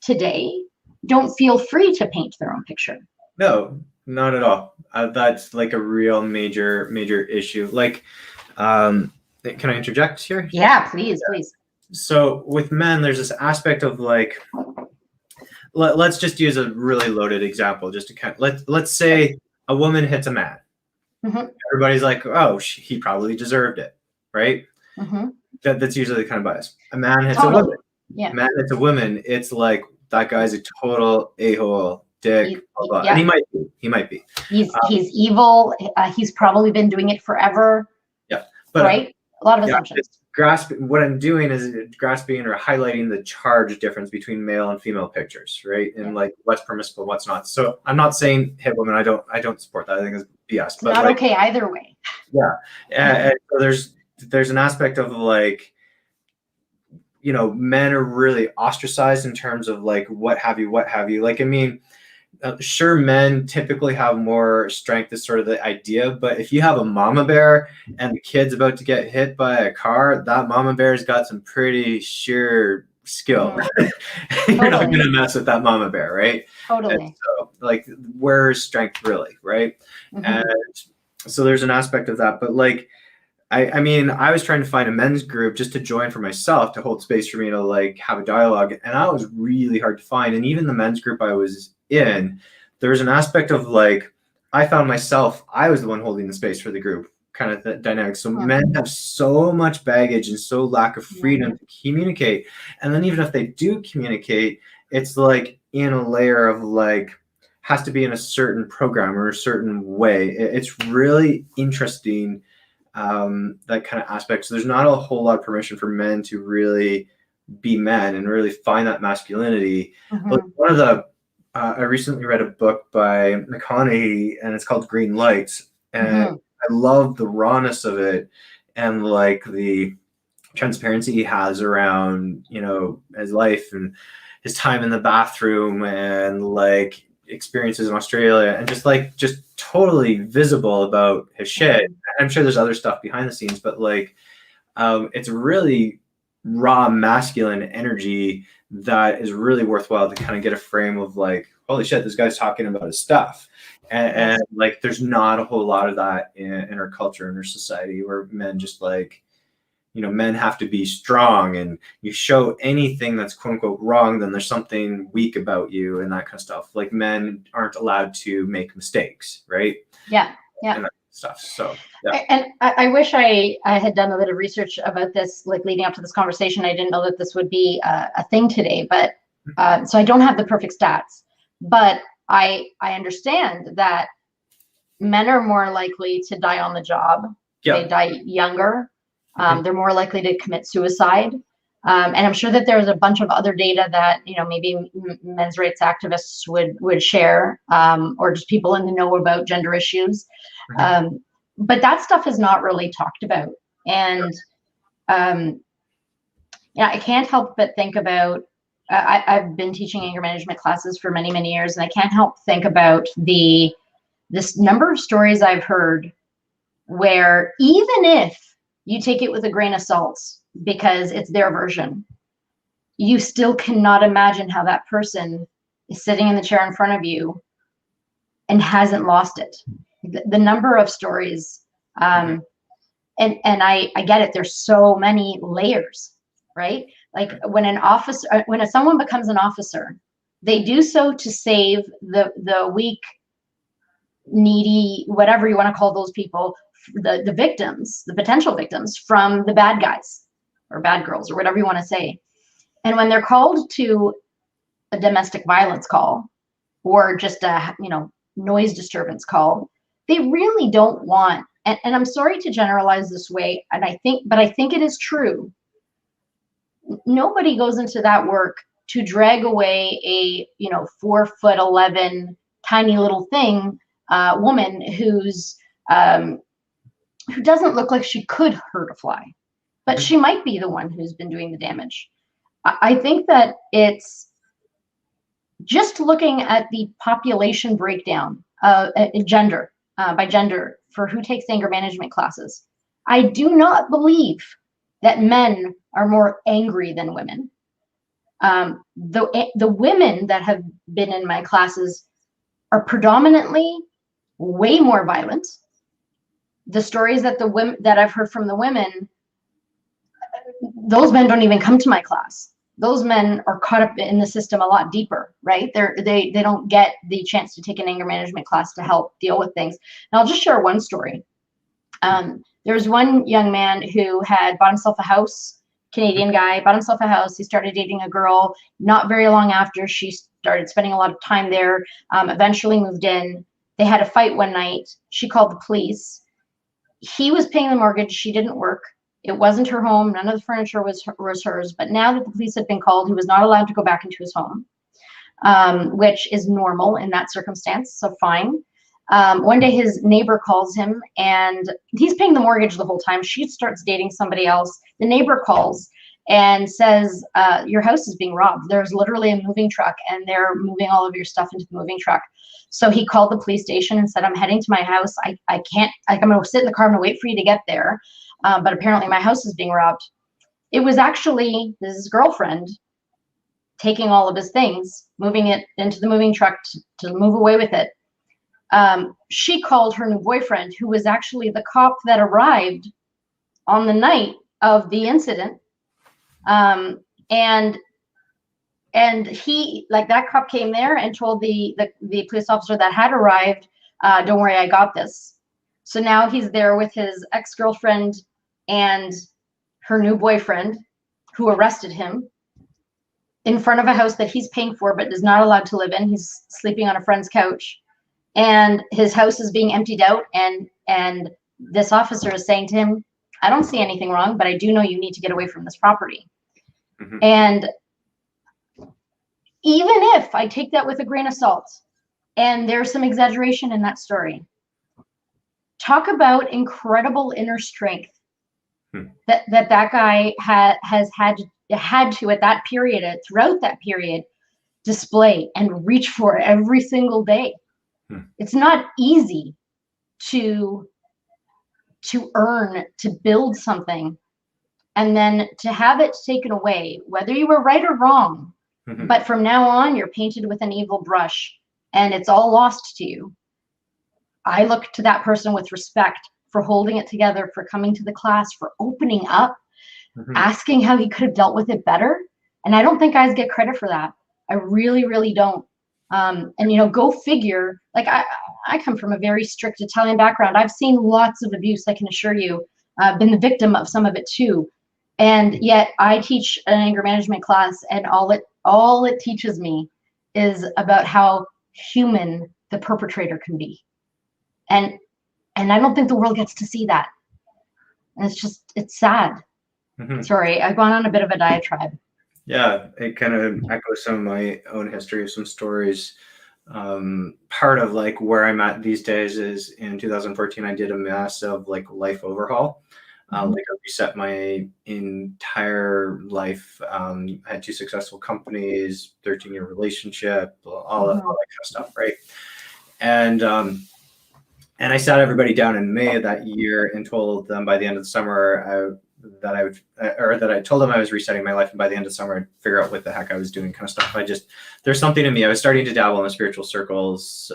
today don't feel free to paint their own picture. No, not at all. That's like a real major issue. Like, can I interject here? Yeah, please, please. So with men, there's this aspect of like, let's just use a really loaded example, just to kind of, let's say a woman hits a man. Mm-hmm. Everybody's like, oh, he probably deserved it, right? Mm-hmm. That's usually the kind of bias. A man hits a Totally. woman. Yeah. A man hits a woman. It's like that guy's a total a-hole, dick, blah, blah. Yeah. And he might be. He might be. He's evil. He's probably been doing it forever. Yeah, but right. A lot of assumptions. What I'm doing is grasping or highlighting the charge difference between male and female pictures, right? And like what's permissible, what's not. So I'm not saying hit women. I don't support that. I think it's BS. It's not like, okay either way. Yeah, and so there's an aspect of like, men are really ostracized in terms of like what have you. Like, I mean, sure, men typically have more strength is sort of the idea, but if you have a mama bear and the kid's about to get hit by a car, that mama bear's got some pretty sheer skill. Mm-hmm. You're not going to mess with that mama bear, right? Totally. And so, like, where's strength really, right? Mm-hmm. And so there's an aspect of that, but like, I mean, I was trying to find a men's group just to join for myself, to hold space for me to like have a dialogue, and that was really hard to find. And even the men's group I was in, there was an aspect of like, I found myself, I was the one holding the space for the group, kind of the dynamic. So men have so much baggage and so lack of freedom to communicate. And then even if they do communicate, it's like in a layer of like, has to be in a certain program or a certain way. It's really interesting, that kind of aspect. So there's not a whole lot of permission for men to really be men and really find that masculinity. Mm-hmm. Like one of the I recently read a book by McConaughey, and it's called Green Lights, and I love the rawness of it and like the transparency he has around his life and his time in the bathroom and like experiences in Australia, and just totally visible about his shit. I'm sure there's other stuff behind the scenes, but like it's really raw masculine energy that is really worthwhile to kind of get a frame of like, holy shit, this guy's talking about his stuff. And like there's not a whole lot of that in our culture, in our society, where men just like, men have to be strong, and you show anything that's quote unquote wrong, then there's something weak about you and that kind of stuff. Like men aren't allowed to make mistakes, right? Yeah. And that stuff. So yeah. And I wish I had done a bit of research about this, like leading up to this conversation. I didn't know that this would be a thing today, but so I don't have the perfect stats, but I understand that men are more likely to die on the job. They die younger. They're more likely to commit suicide. And I'm sure that there's a bunch of other data that, maybe men's rights activists would share, or just people in the know about gender issues. But that stuff is not really talked about. And I can't help but think about, I've been teaching anger management classes for many, many years, and I can't help think about this number of stories I've heard where even if you take it with a grain of salt because it's their version, you still cannot imagine how that person is sitting in the chair in front of you and hasn't lost it. The number of stories, and I get it. There's so many layers, right? Like when someone becomes an officer, they do so to save the weak, needy, whatever you want to call those people, the victims, the potential victims, from the bad guys or bad girls or whatever you want to say. And when they're called to a domestic violence call or just a noise disturbance call, they really don't want, and I'm sorry to generalize this way, but I think it is true. Nobody goes into that work to drag away a 4'11" tiny little thing, woman who doesn't look like she could hurt a fly, but she might be the one who's been doing the damage. I think that it's just looking at the population breakdown, gender, by gender, for who takes anger management classes. I do not believe that men are more angry than women. The women that have been in my classes are predominantly way more violent. The stories that I've heard from the women, those men don't even come to my class. Those men are caught up in the system a lot deeper, right? They don't get the chance to take an anger management class to help deal with things. And I'll just share one story. There was one young man who had bought himself a house, Canadian guy, bought himself a house. He started dating a girl. Not very long after, she started spending a lot of time there, eventually moved in. They had a fight one night. She called the police. He was paying the mortgage. She didn't work. It wasn't her home. None of the furniture was hers. But now that the police had been called, he was not allowed to go back into his home, which is normal in that circumstance. So fine. One day his neighbor calls him, and he's paying the mortgage the whole time. She starts dating somebody else. The neighbor calls and says, your house is being robbed. There's literally a moving truck, and they're moving all of your stuff into the moving truck. So he called the police station and said, I'm heading to my house. I can't, I'm going to sit in the car. I'm going to wait for you to get there. But apparently my house is being robbed. It was actually his girlfriend taking all of his things, moving it into the moving truck to move away with it. She called her new boyfriend, who was actually the cop that arrived on the night of the incident. And he, like, that cop came there and told the police officer that had arrived, don't worry, I got this. So now he's there with his ex-girlfriend and her new boyfriend, who arrested him, in front of a house that he's paying for but is not allowed to live in. He's sleeping on a friend's couch, and his house is being emptied out, and this officer is saying to him, I don't see anything wrong, but I do know you need to get away from this property. And even if I take that with a grain of salt, and there's some exaggeration in that story, talk about incredible inner strength that guy has had to at that period, throughout that period, display and reach for every single day. It's not easy to earn, to build something, and then to have it taken away, whether you were right or wrong. But from now on, you're painted with an evil brush, and it's all lost to you. I look to that person with respect for holding it together, for coming to the class, for opening up, asking how he could have dealt with it better. And I don't think guys get credit for that. I really, really don't. And, go figure. Like, I come from a very strict Italian background. I've seen lots of abuse, I can assure you. I've been the victim of some of it too. And yet I teach an anger management class, and all it teaches me is about how human the perpetrator can be. And I don't think the world gets to see that. And it's sad. Sorry, I've gone on a bit of a diatribe. Yeah, it kind of echoes some of my own history, some stories. Part of like where I'm at these days is in 2014, I did a massive life overhaul. I reset my entire life. I had 2 successful companies, 13-year relationship, all that kind of stuff, right? And I sat everybody down in May of that year and told them by the end of the summer, that I would, or that I told them I was resetting my life, and by the end of summer I'd figure out what the heck I was doing, kind of stuff. There's something in me. I was starting to dabble in the spiritual circles,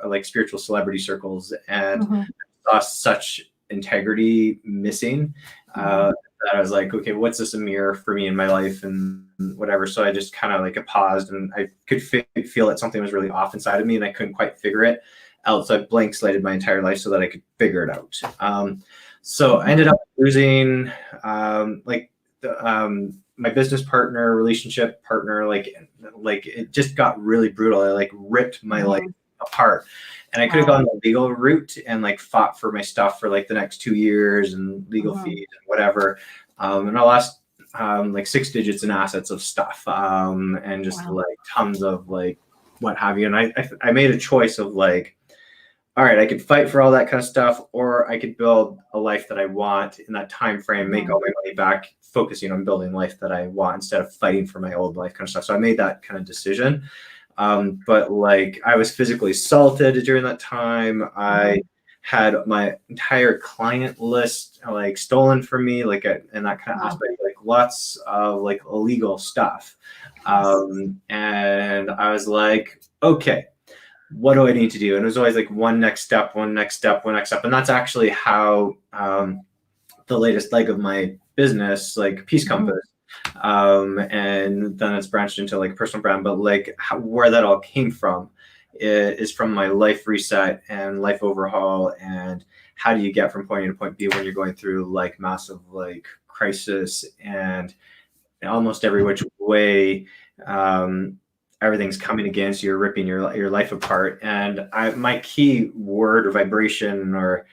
like spiritual celebrity circles, and saw such integrity missing, that I was like, okay, what's this a mirror for me in my life and whatever. So I just kind of like paused, and I could feel that something was really off inside of me, and I couldn't quite figure it out. So I blank slated my entire life so that I could figure it out. So I ended up losing my business partner, relationship partner, like it just got really brutal. I like ripped my life apart. And I could have gone the legal route and like fought for my stuff for like the next 2 years and legal fees and whatever. And I lost like 6 digits in assets of stuff, and just like tons of like what have you. And I made a choice of like, all right, I could fight for all that kind of stuff, or I could build a life that I want in that time frame, make all my money back, focusing on building life that I want instead of fighting for my old life kind of stuff. So I made that kind of decision. But like I was physically assaulted during that time. I had my entire client list like stolen from me, like and that kind of aspect, like lots of like illegal stuff. And I was like, okay, what do I need to do? And it was always like one next step. And that's actually how the latest leg of my business, like Peace Compass, and then it's branched into like personal brand, but like where that all came from is from my life reset and life overhaul. And how do you get from point A to point B when you're going through like massive like crisis, and almost every which way everything's coming against you, ripping your life apart. And my key word or vibration or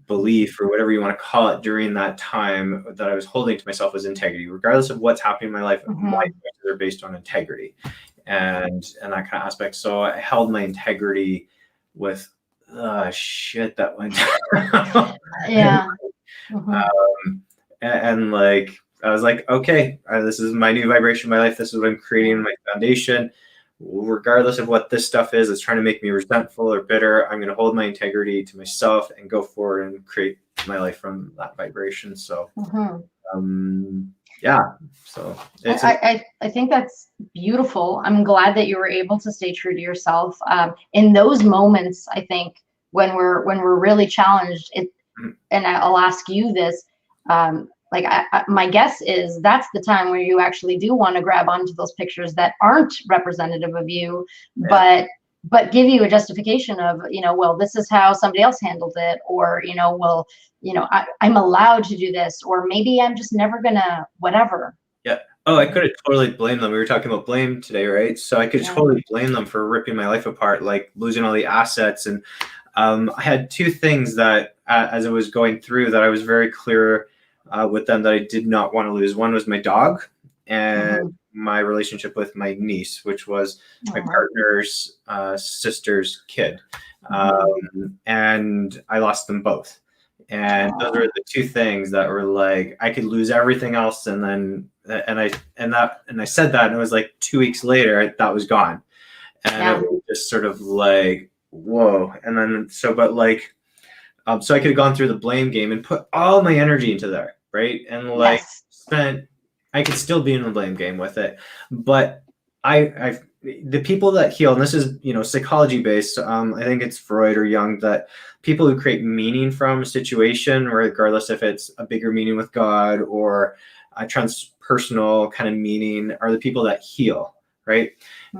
belief or whatever you want to call it during that time that I was holding to myself was integrity. Regardless of what's happening in my life, my choices are based on integrity and that kind of aspect. So I held my integrity with shit that went down. And like I was like, okay, this is my new vibration in my life. This is what I'm creating, my foundation. Regardless of what this stuff is, it's trying to make me resentful or bitter, I'm going to hold my integrity to myself and go forward and create my life from that vibration. So, yeah. So I think that's beautiful. I'm glad that you were able to stay true to yourself in those moments. I think when we're really challenged, and I'll ask you this. Like my guess is that's the time where you actually do want to grab onto those pictures that aren't representative of you, but give you a justification of, well, this is how somebody else handled it, or, I'm allowed to do this, or maybe I'm just never gonna, whatever. Yeah. Oh, I could have totally blamed them. We were talking about blame today, right? So I could totally blame them for ripping my life apart, like losing all the assets. And I had 2 things that as I was going through that I was very clear with them that I did not want to lose. One was my dog, and my relationship with my niece, which was my partner's sister's kid. And I lost them both. And those are the 2 things that were like, I could lose everything else. And then, and I said that, and it was like 2 weeks later, that was gone. And it was just sort of like, whoa. And then, so I could have gone through the blame game and put all my energy into there. Right. And like I could still be in the blame game with it. But the people that heal, and this is, psychology based. I think it's Freud or Jung, that people who create meaning from a situation, regardless if it's a bigger meaning with God or a transpersonal kind of meaning, are the people that heal. Right.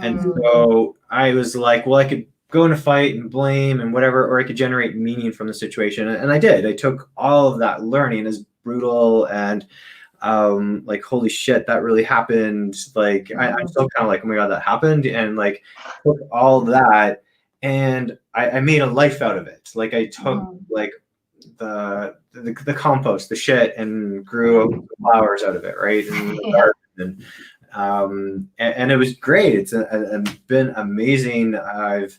And so I was like, well, I could go in a fight and blame and whatever, or I could generate meaning from the situation. And I did. I took all of that learning, as brutal and like, holy shit, that really happened. Like, I'm still kind of like, oh my God, that happened. And like, took all that and I made a life out of it. Like I took like the compost, the shit, and grew flowers out of it. Right. And the garden. And it was great. It's been amazing. There's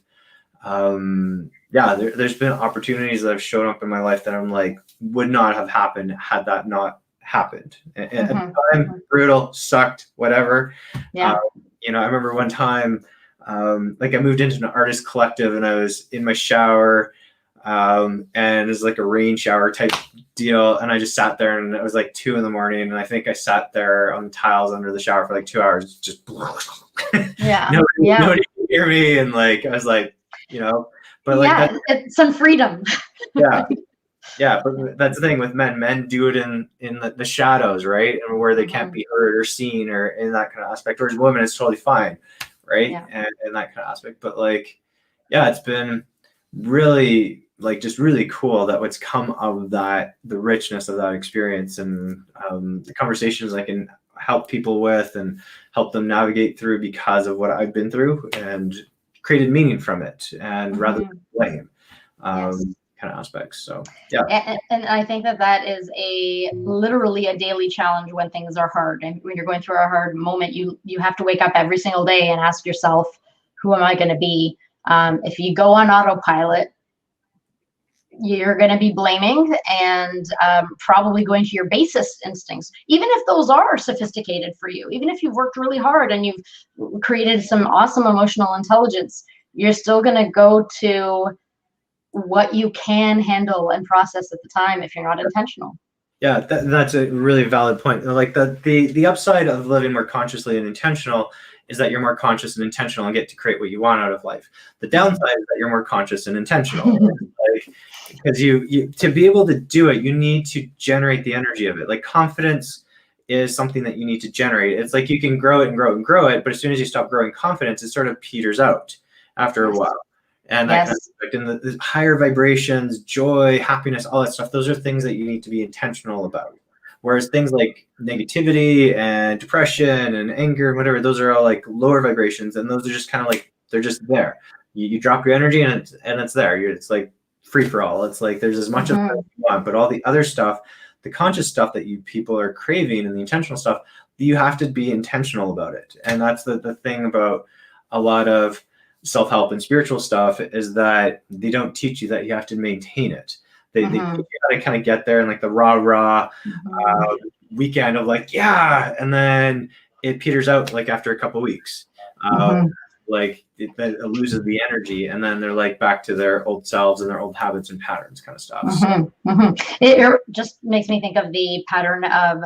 been opportunities that have shown up in my life that I'm like, would not have happened had that not happened. And at the time, brutal, sucked, whatever. I remember one time, like I moved into an artist collective and I was in my shower, And it's like a rain shower type deal. And I just sat there, and it was like 2 a.m. and I think I sat there on the tiles under the shower for like 2 hours, just Yeah. nobody could hear me, and like I was like, but like it's some freedom. yeah. Yeah, but that's the thing with men. Men do it in the shadows, right? And where they can't be heard or seen, or in that kind of aspect. Whereas women, it's totally fine, right? Yeah. And in that kind of aspect. But like, yeah, it's been really like just really cool that what's come of that, the richness of that experience, and the conversations I can help people with and help them navigate through because of what I've been through, and created meaning from it, and rather than blame. Kind of aspects. So yeah, and I think that is literally a daily challenge when things are hard, and when you're going through a hard moment, you have to wake up every single day and ask yourself, who am I going to be? If you go on autopilot, you're going to be blaming and probably going to your basest instincts, even if those are sophisticated for you, even if you've worked really hard and you've created some awesome emotional intelligence, you're still going to go to what you can handle and process at the time if you're not intentional. Yeah, that's a really valid point. Like the upside of living more consciously and intentional is that you're more conscious and intentional and get to create what you want out of life. The downside is that you're more conscious and intentional. Like, because you to be able to do it, you need to generate the energy of it. Like confidence is something that you need to generate. It's like you can grow it and grow it and grow it, but as soon as you stop growing confidence, it sort of peters out after a while. And that kind of, and the higher vibrations, joy, happiness, all that stuff, those are things that you need to be intentional about. Whereas things like negativity and depression and anger and whatever, those are all like lower vibrations, and those are just kind of like, they're just there. You drop your energy and it's there. It's like free for all. It's like there's as much of it as you want, but all the other stuff, the conscious stuff that people are craving, and the intentional stuff, you have to be intentional about it. And that's the thing about a lot of self-help and spiritual stuff, is that they don't teach you that you have to maintain it. They teach you how to kind of get there, and like the rah weekend of like, yeah, and then it peters out like after a couple weeks. Like it loses the energy, and then they're like back to their old selves and their old habits and patterns kind of stuff. It just makes me think of the pattern of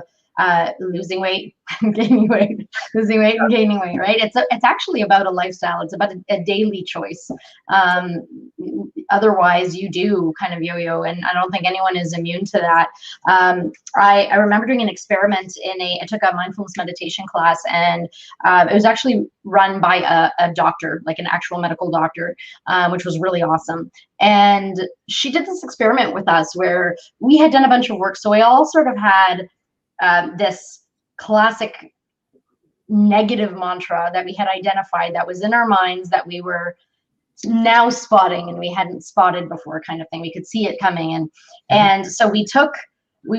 losing weight, gaining weight, losing weight and gaining weight, right? It's actually about a lifestyle. It's about a daily choice. Otherwise you do kind of yo-yo, and I don't think anyone is immune to that. I remember doing an experiment I took a mindfulness meditation class, and it was actually run by a doctor, like an actual medical doctor, which was really awesome. And she did this experiment with us where we had done a bunch of work. So we all sort of had this classic negative mantra that we had identified, that was in our minds, that we were now spotting and we hadn't spotted before, kind of thing. We could see it coming. And so we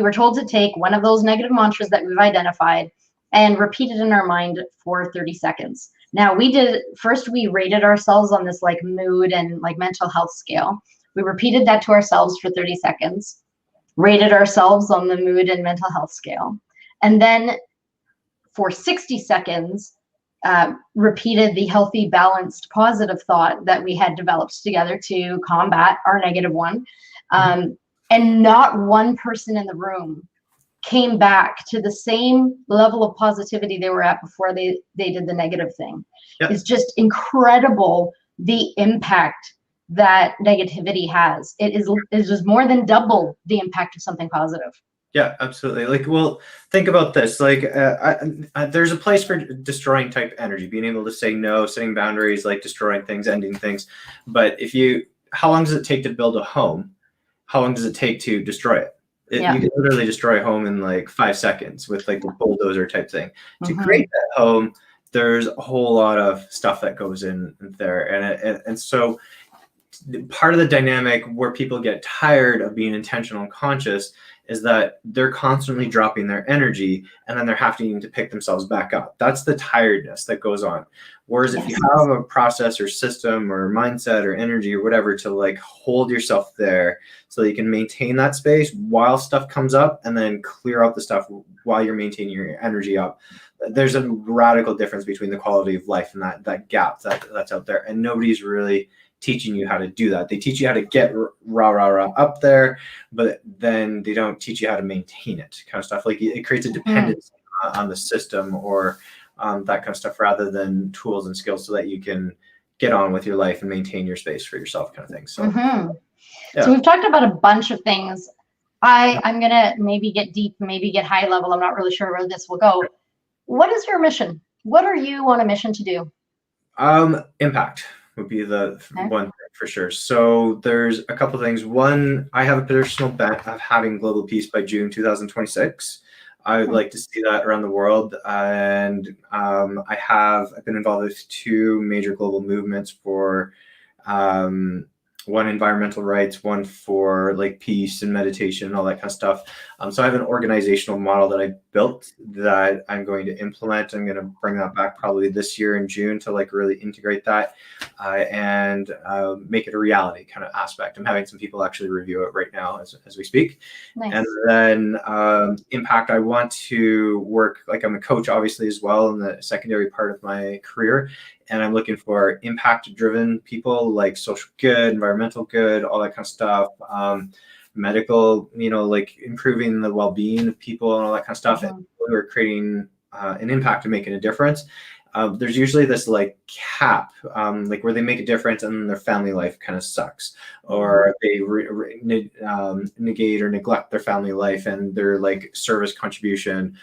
were told to take one of those negative mantras that we've identified and repeat it in our mind for 30 seconds. Now first we rated ourselves on this like mood and like mental health scale. We repeated that to ourselves for 30 seconds, rated ourselves on the mood and mental health scale, and then for 60 seconds repeated the healthy, balanced, positive thought that we had developed together to combat our negative one. And not one person in the room came back to the same level of positivity they were at before they did the negative thing. Yep. It's just incredible the impact that negativity has. It is just more than double the impact of something positive. Yeah, absolutely. Like, well, think about this. Like, there's a place for destroying type energy, being able to say no, setting boundaries, like destroying things, ending things. But how long does it take to build a home? How long does it take to destroy it? You can literally destroy a home in like 5 seconds with like a bulldozer type thing. To create that home, there's a whole lot of stuff that goes in there. And so part of the dynamic where people get tired of being intentional and conscious is that they're constantly dropping their energy, and then they're having to pick themselves back up. That's the tiredness that goes on. Whereas if you have a process or system or mindset or energy or whatever to like hold yourself there so that you can maintain that space while stuff comes up, and then clear out the stuff while you're maintaining your energy up, there's a radical difference between the quality of life and that gap that's out there. And nobody's really teaching you how to do that. They teach you how to get rah up there, but then they don't teach you how to maintain it, kind of stuff. Like it creates a dependence on the system or that kind of stuff, rather than tools and skills so that you can get on with your life and maintain your space for yourself, kind of thing. So, so we've talked about a bunch of things. I'm gonna maybe get deep, maybe get high level. I'm not really sure where this will go. What is your mission? What are you on a mission to do? Impact would be the one thing for sure. So there's a couple of things. One, I have a personal bet of having global peace by June 2026. I would like to see that around the world, and I've been involved with 2 major global movements for one environmental rights, one for like peace and meditation and all that kind of stuff. So I have an organizational model that I built that I'm going to implement. I'm going to bring that back probably this year in June to like really integrate that and make it a reality kind of aspect. I'm having some people actually review it right now as we speak. Nice. And then impact, I want to work, like I'm a coach obviously as well in the secondary part of my career. And I'm looking for impact-driven people, like social good, environmental good, all that kind of stuff, medical, like improving the well-being of people and all that kind of stuff. And who are creating an impact and making a difference. There's usually this like cap, like where they make a difference and their family life kind of sucks, or they negate or neglect their family life and their like service contribution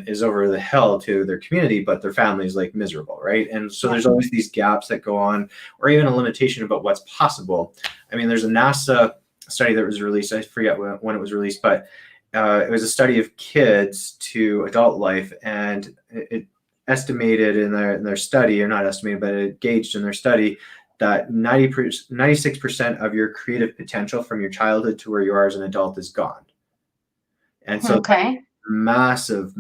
is over the hill to their community, but their family is like miserable, right? And so there's always these gaps that go on, or even a limitation about what's possible. I mean, there's a NASA study that was released, I forget when it was released, but it was a study of kids to adult life, and it estimated in their study, or not estimated, but it gauged in their study that 96% of your creative potential from your childhood to where you are as an adult is gone. And so massive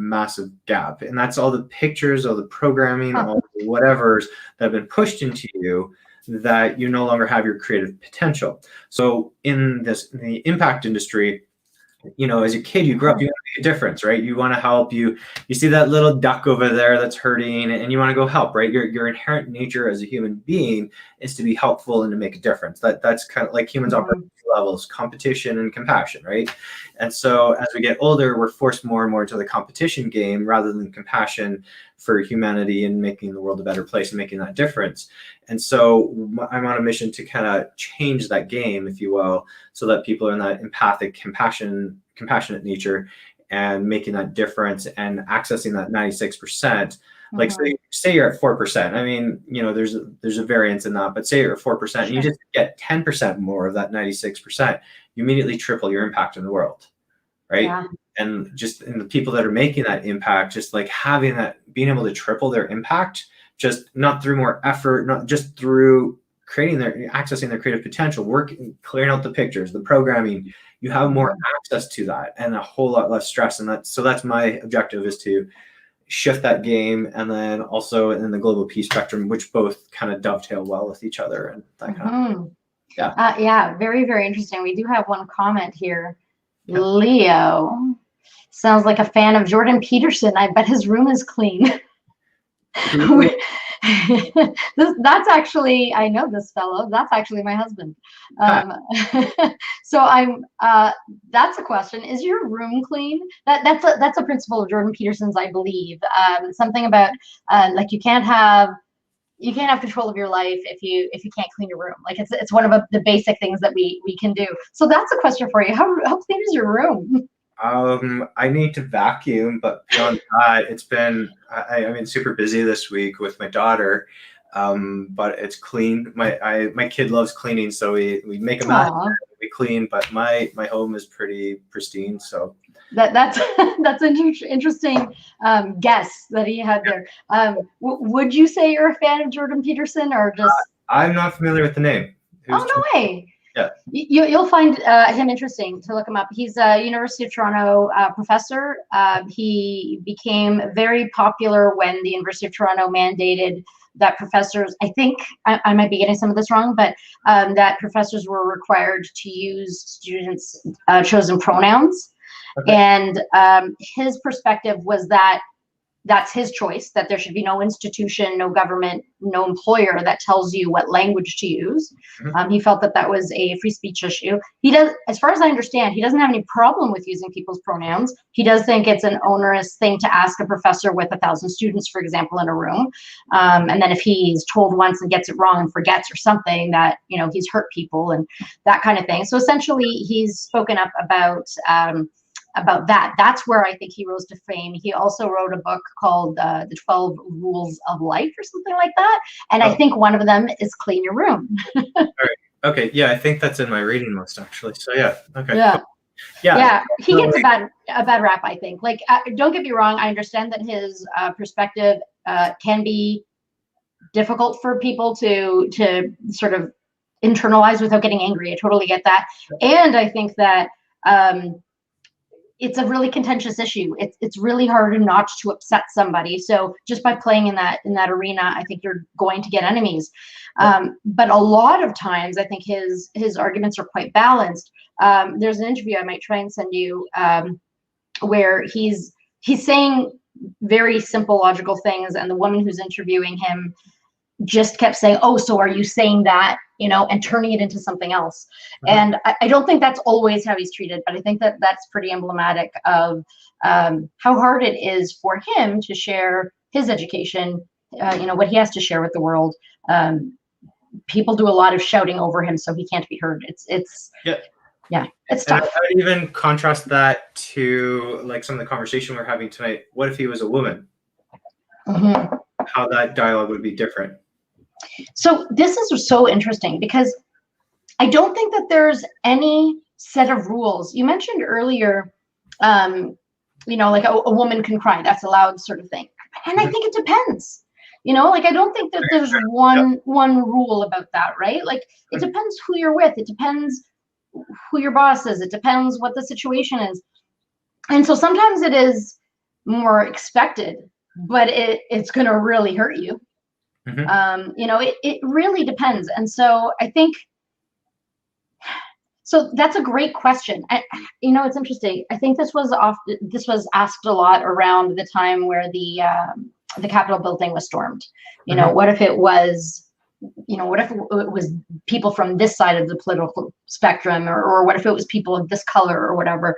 gap, and that's all the pictures, all the programming, all the whatevers that have been pushed into you, that you no longer have your creative potential. So in the impact industry, as a kid, you grow up, you want to make a difference, right? You want to help. You see that little duck over there that's hurting, and you want to go help, right? Your inherent nature as a human being is to be helpful and to make a difference. That's kind of like humans operate at 2 levels: competition and compassion, right? And so as we get older, we're forced more and more to the competition game rather than compassion for humanity and making the world a better place and making that difference. And so I'm on a mission to kind of change that game, if you will, so that people are in that empathic, compassionate nature and making that difference and accessing that 96%. Like say you're at 4%. I mean, there's a variance in that, but say you're at 4% and you just get 10% more of that 96%, you immediately triple your impact in the world, right? Yeah. And just in the people that are making that impact, just like having that, being able to triple their impact, just not through more effort, not just through accessing their creative potential, working, clearing out the pictures, the programming, you have more access to that and a whole lot less stress. And that's my objective, is to shift that game. And then also in the global peace spectrum, which both kind of dovetail well with each other and that kind of thing. Yeah, very, very interesting. We do have one comment here. Leo sounds like a fan of Jordan Peterson. I bet his room is clean. That's actually, I know this fellow. That's actually my husband. So that's a question. Is your room clean? That's a principle of Jordan Peterson's, I believe. Something about like you can't have control of your life if you can't clean your room. Like it's one of the basic things that we can do. So that's a question for you. How clean is your room? I need to vacuum, but beyond that, it's been, I mean, super busy this week with my daughter, but it's clean. My kid loves cleaning, so we make a mess, we clean, but my home is pretty pristine. So that's an interesting guess that he had there. Would you say you're a fan of Jordan Peterson, or just? I'm not familiar with the name. Oh, no way. Yeah. You'll find him interesting to look him up. He's a University of Toronto professor. He became very popular when the University of Toronto mandated that professors, I think, I might be getting some of this wrong, but that professors were required to use students' chosen pronouns. Okay. And his perspective was that that's his choice, that there should be no institution, no government, no employer that tells you what language to use. He felt that that was a free speech issue. He does, as far as I understand, he doesn't have any problem with using people's pronouns. He does think it's an onerous thing to ask a professor with 1,000 students, for example, in a room. And then if he's told once and gets it wrong and forgets or something, that, you know, he's hurt people and that kind of thing. So essentially, he's spoken up about that. That's where I think he rose to fame. He also wrote a book called The 12 Rules of Life or something like that. And I think one of them is clean your room. All right. Okay. Yeah, I think that's in my reading list, actually. So yeah. Okay. Yeah. Cool. Yeah. He gets a bad rap, I think. Like, don't get me wrong. I understand that his perspective can be difficult for people to sort of internalize without getting angry. I totally get that. And I think that it's a really contentious issue. It's really hard not to upset somebody. So just by playing in that arena, I think you're going to get enemies. But a lot of times, I think his arguments are quite balanced. There's an interview I might try and send you where he's saying very simple, logical things, and the woman who's interviewing him just kept saying, "Oh, so are you saying that?" You know, and turning it into something else. And I don't think that's always how he's treated, but I think that that's pretty emblematic of how hard it is for him to share his education, you know, what he has to share with the world. People do a lot of shouting over him, so he can't be heard. It's tough. I would even contrast that to like some of the conversation we're having tonight. What if he was a woman? How that dialogue would be different. So this is so interesting because I don't think that there's any set of rules. You mentioned earlier, you know, like a woman can cry, that's allowed, sort of thing. And I think it depends. You know, like I don't think that there's one rule about that, right? Like it depends who you're with. It depends who your boss is. It depends what the situation is. And so sometimes it is more expected, but it's going to really hurt you. You know, it really depends. And so I think, so that's a great question. You know, it's interesting. I think this was asked a lot around the time where the Capitol building was stormed. You know, what if it was, you know, what if it was people from this side of the political spectrum, or what if it was people of this color or whatever?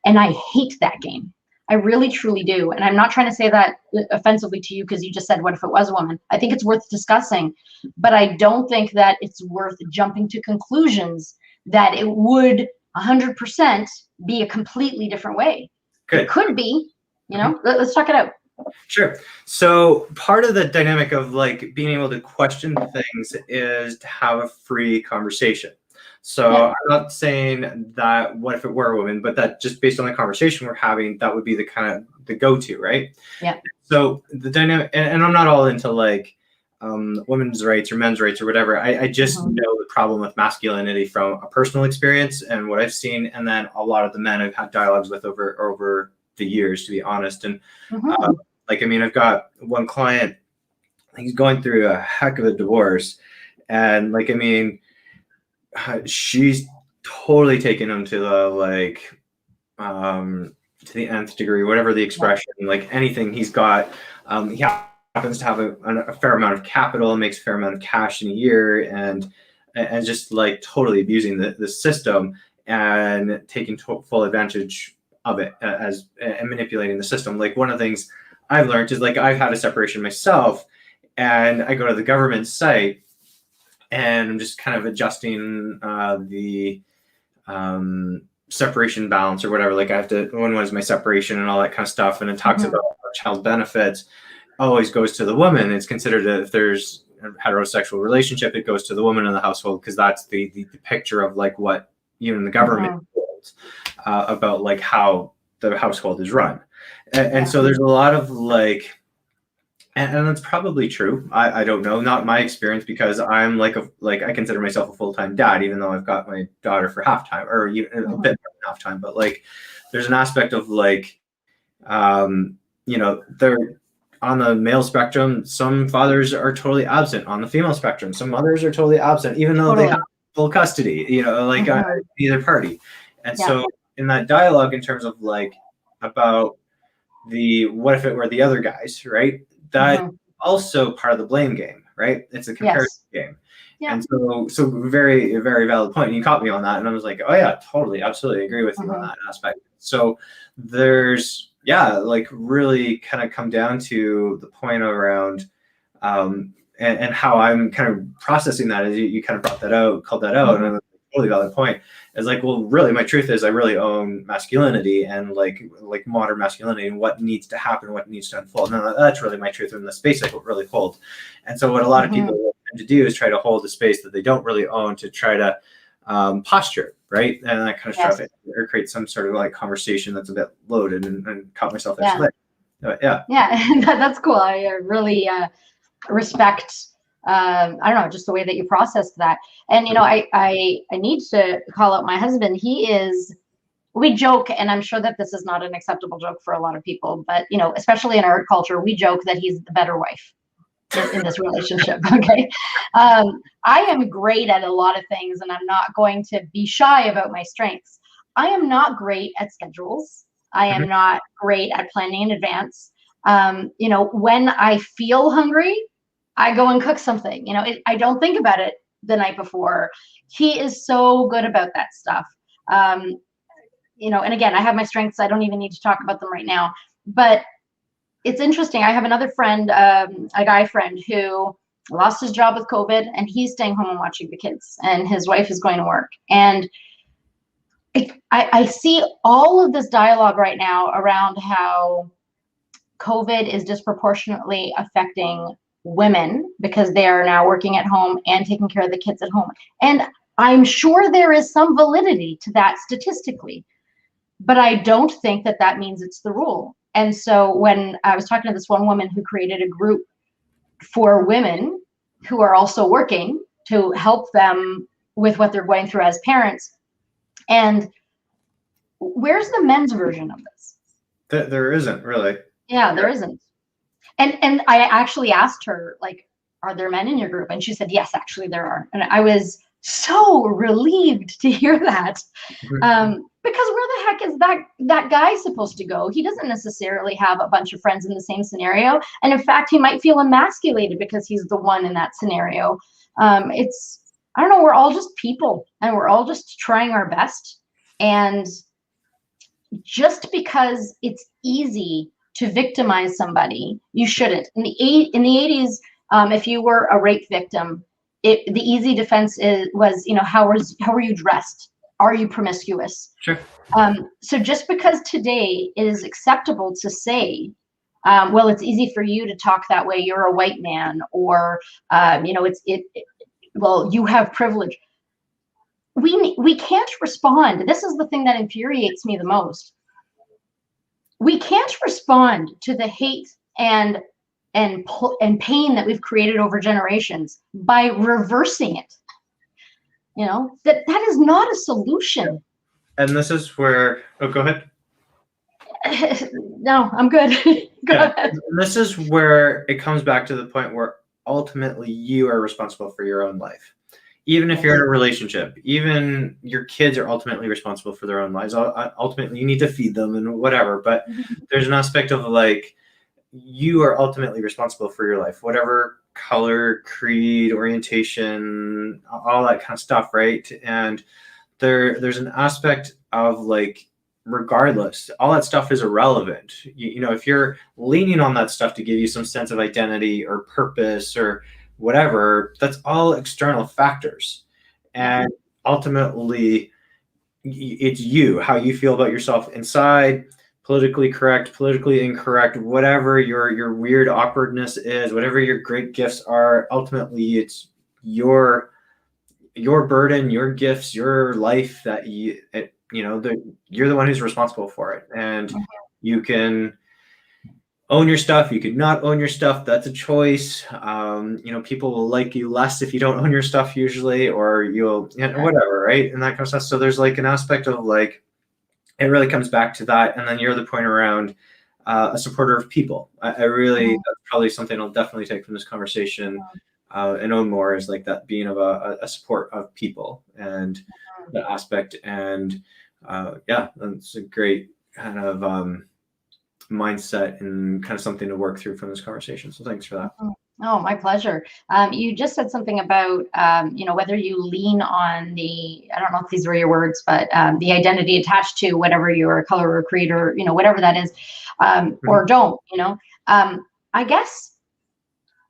And I hate that game. I really, truly do. And I'm not trying to say that offensively to you because you just said, what if it was a woman? I think it's worth discussing, but I don't think that it's worth jumping to conclusions that it would 100% be a completely different way. Good. It could be, you know, let's talk it out. Sure. So part of the dynamic of like being able to question things is to have a free conversation. So I'm not saying that what if it were a woman, but that just based on the conversation we're having, that would be the kind of the go-to, right? Yeah. So the dynamic, and I'm not all into like women's rights or men's rights or whatever. I just know the problem with masculinity from a personal experience and what I've seen, and then a lot of the men I've had dialogues with over the years, to be honest. And like, I mean, I've got one client, he's going through a heck of a divorce, and like, I mean, she's totally taken him to the like to the nth degree, whatever the expression, like anything he's got. He happens to have a fair amount of capital, makes a fair amount of cash in a year, and just like totally abusing the system and taking full advantage of it and manipulating the system. Like one of the things I've learned is like I've had a separation myself, and I go to the government site and I'm just kind of adjusting the separation balance or whatever. Like I have to, when was my separation and all that kind of stuff. And it talks about child benefits always goes to the woman. It's considered if there's a heterosexual relationship, it goes to the woman in the household, because that's the picture of like what even the government holds about like how the household is run. And so there's a lot of like, and that's probably true. I don't know, not my experience, because I'm like I consider myself a full-time dad, even though I've got my daughter for half-time, or even a bit more than half-time. But like, there's an aspect of like, you know, they're on the male spectrum. Some fathers are totally absent. On the female spectrum, some mothers are totally absent, even though they have full custody. You know, like either party. And so in that dialogue, in terms of like about what if it were the other guys, right? That also part of the blame game, right? It's a comparison game. Yeah. And so very, very valid point. And you caught me on that. And I was like, oh yeah, totally, absolutely agree with you on that aspect. So there's, like really kind of come down to the point around, and how I'm kind of processing that as you kind of brought that out, called that out, and I'm like, totally valid point. It's like, well, really, my truth is I really own masculinity and like modern masculinity and what needs to happen, what needs to unfold. And that's really my truth in the space I really hold. And so what a lot of people tend to do is try to hold a space that they don't really own to try to posture, right? And that kind of stuff, or create some sort of like conversation that's a bit loaded, and caught myself there. Yeah. That's cool. I really respect I don't know, just the way that you processed that. And you know, I need to call out my husband. We joke, and I'm sure that this is not an acceptable joke for a lot of people, but you know, especially in our culture, we joke that he's the better wife in this relationship. Okay. I am great at a lot of things, and I'm not going to be shy about my strengths. I am not great at schedules. I am not great at planning in advance. You know, when I feel hungry, I go and cook something. You know, I don't think about it the night before. He is so good about that stuff. You know, and again, I have my strengths. I don't even need to talk about them right now. But it's interesting. I have another friend, a guy friend, who lost his job with COVID, and he's staying home and watching the kids, and his wife is going to work. And I see all of this dialogue right now around how COVID is disproportionately affecting women because they are now working at home and taking care of the kids at home. And I'm sure there is some validity to that statistically, but I don't think that that means it's the rule. And so when I was talking to this one woman who created a group for women who are also working to help them with what they're going through as parents, and where's the men's version of this? There isn't really. Yeah, there isn't. And I actually asked her, like, are there men in your group? And she said, yes, actually there are. And I was so relieved to hear that. Because where the heck is that guy supposed to go? He doesn't necessarily have a bunch of friends in the same scenario. And in fact, he might feel emasculated because he's the one in that scenario. I don't know, we're all just people, and we're all just trying our best. And just because it's easy to victimize somebody, you shouldn't. In the 80s, if you were a rape victim, the easy defense was, you know, how are you dressed? Are you promiscuous? Sure. So just because today it is acceptable to say, well, it's easy for you to talk that way, you're a white man, or you know, well, you have privilege. We can't respond. This is the thing that infuriates me the most. We can't respond to the hate and pain that we've created over generations by reversing it. You know, that is not a solution. And this is where, go ahead. No, I'm good. Go ahead. This is where it comes back to the point where ultimately you are responsible for your own life. Even if you're in a relationship, even your kids are ultimately responsible for their own lives. Ultimately, you need to feed them and whatever. But there's an aspect of like, you are ultimately responsible for your life, whatever color, creed, orientation, all that kind of stuff, right? And there's an aspect of like, regardless, all that stuff is irrelevant. You know, if you're leaning on that stuff to give you some sense of identity or purpose or whatever, that's all external factors. And ultimately, it's you, how you feel about yourself inside, politically correct, politically incorrect, whatever your weird awkwardness is, whatever your great gifts are, ultimately it's your burden, your gifts, your life that you're the one who's responsible for it. And you can own your stuff, you could not own your stuff, that's a choice. People will like you less if you don't own your stuff usually, or you'll, whatever, right? And that kind of stuff. So there's like an aspect of like, it really comes back to that. And then your other point around a supporter of people. I really, that's probably something I'll definitely take from this conversation and own more, is like that being of a support of people and that aspect. And that's a great kind of mindset and kind of something to work through from this conversation. So thanks for that. Oh, my pleasure. You just said something about, whether you lean on the, I don't know if these were your words, but the identity attached to whatever your color or creed or, whatever that is, or don't, I guess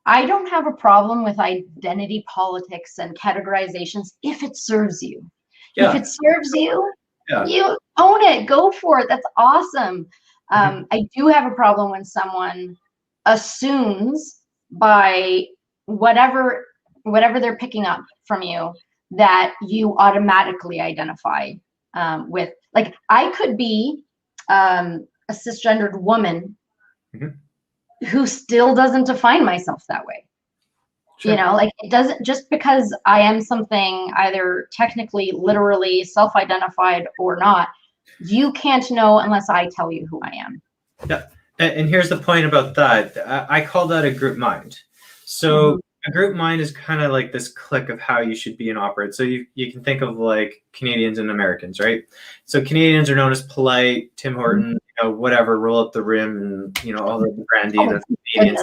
I don't have a problem with identity politics and categorizations if it serves you. Yeah. If it serves you, Yeah. you own it, go for it. That's awesome. I do have a problem when someone assumes by whatever they're picking up from you that you automatically identify with. Like, I could be a cisgendered woman who still doesn't define myself that way. Sure. Like, it doesn't, just because I am something either technically, literally self-identified or not, you can't know unless I tell you who I am. Yeah. And here's the point about that. I call that a group mind. So a group mind is kind of like this clique of how you should be and operate. So you can think of like Canadians and Americans, right? So Canadians are known as polite, Tim Horton, whatever, roll up the rim, and all the branding of Canadians.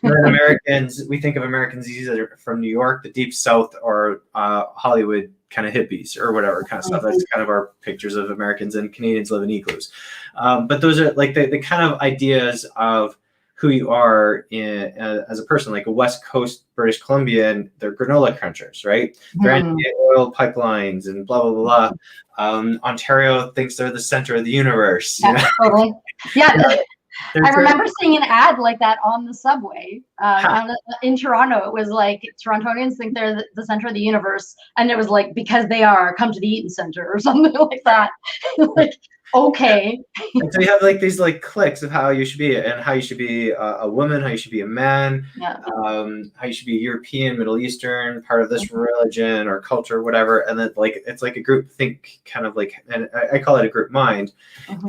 And then Americans, we think of Americans either from New York, the deep South, or Hollywood kind of hippies or whatever kind of stuff. That's kind of our pictures of Americans, and Canadians live in igloos. But those are like the kind of ideas of who you are as a person, like a West Coast British Columbian, they're granola crunchers, right? They're anti-oil pipelines and blah, blah, blah, blah. Ontario thinks they're the center of the universe. Yeah, totally. Yeah. I remember seeing an ad like that on the subway in Toronto. It was like, Torontonians think they're the center of the universe. And it was like, because they are, come to the Eaton Center or something like that. Like, okay. And so you have like these like cliques of how you should be, and how you should be a woman, how you should be a man, how you should be European, Middle Eastern, part of this religion or culture, whatever. And then like, it's like a group think kind of like, and I call it a group mind.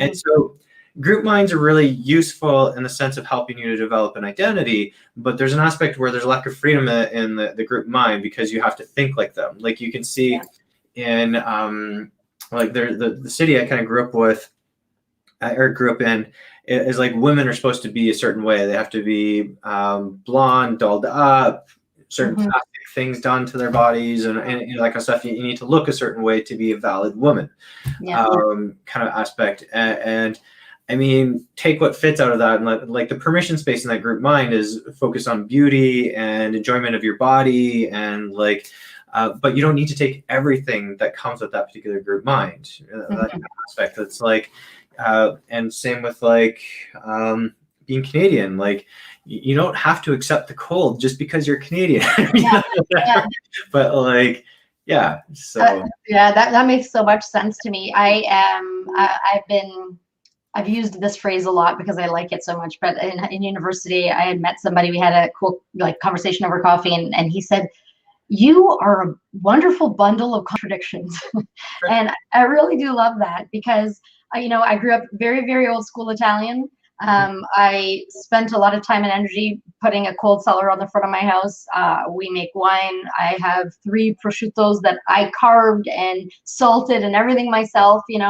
And so group minds are really useful in the sense of helping you to develop an identity, but there's an aspect where there's a lack of freedom in the group mind, because you have to think like them. Like you can see in like the city I kind of grew up in is like, women are supposed to be a certain way. They have to be blonde, dolled up, certain plastic things done to their bodies, and that kind of stuff. You need to look a certain way to be a valid woman, kind of aspect. And I mean, take what fits out of that, and like the permission space in that group mind is focused on beauty and enjoyment of your body, and like, but you don't need to take everything that comes with that particular group mind. That kind of aspect. It's like, and same with like being Canadian. Like, you don't have to accept the cold just because you're Canadian. But like, yeah. So that makes so much sense to me. I've used this phrase a lot because I like it so much, but in university, I had met somebody, we had a cool conversation over coffee, and he said, "You are a wonderful bundle of contradictions." And I really do love that, because I grew up very, very old school Italian. I spent a lot of time and energy putting a cold cellar on the front of my house. We make wine. I have 3 prosciuttos that I carved and salted and everything myself, and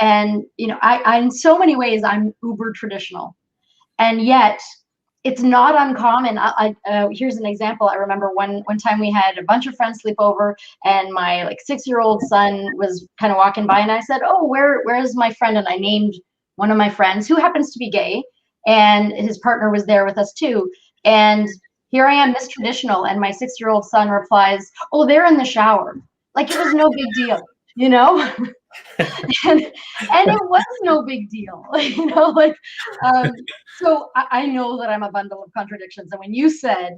I in so many ways I'm uber traditional, and yet it's not uncommon. Here's an example. I remember one time we had a bunch of friends sleep over, and my 6-year-old son was kind of walking by, and I said, "Oh, where's my friend?" And I named one of my friends, who happens to be gay, and his partner was there with us too. And here I am, Miss Traditional, and my 6-year-old son replies, "Oh, they're in the shower." Like, it was no big deal, and it was no big deal, so I know that I'm a bundle of contradictions. And when you said,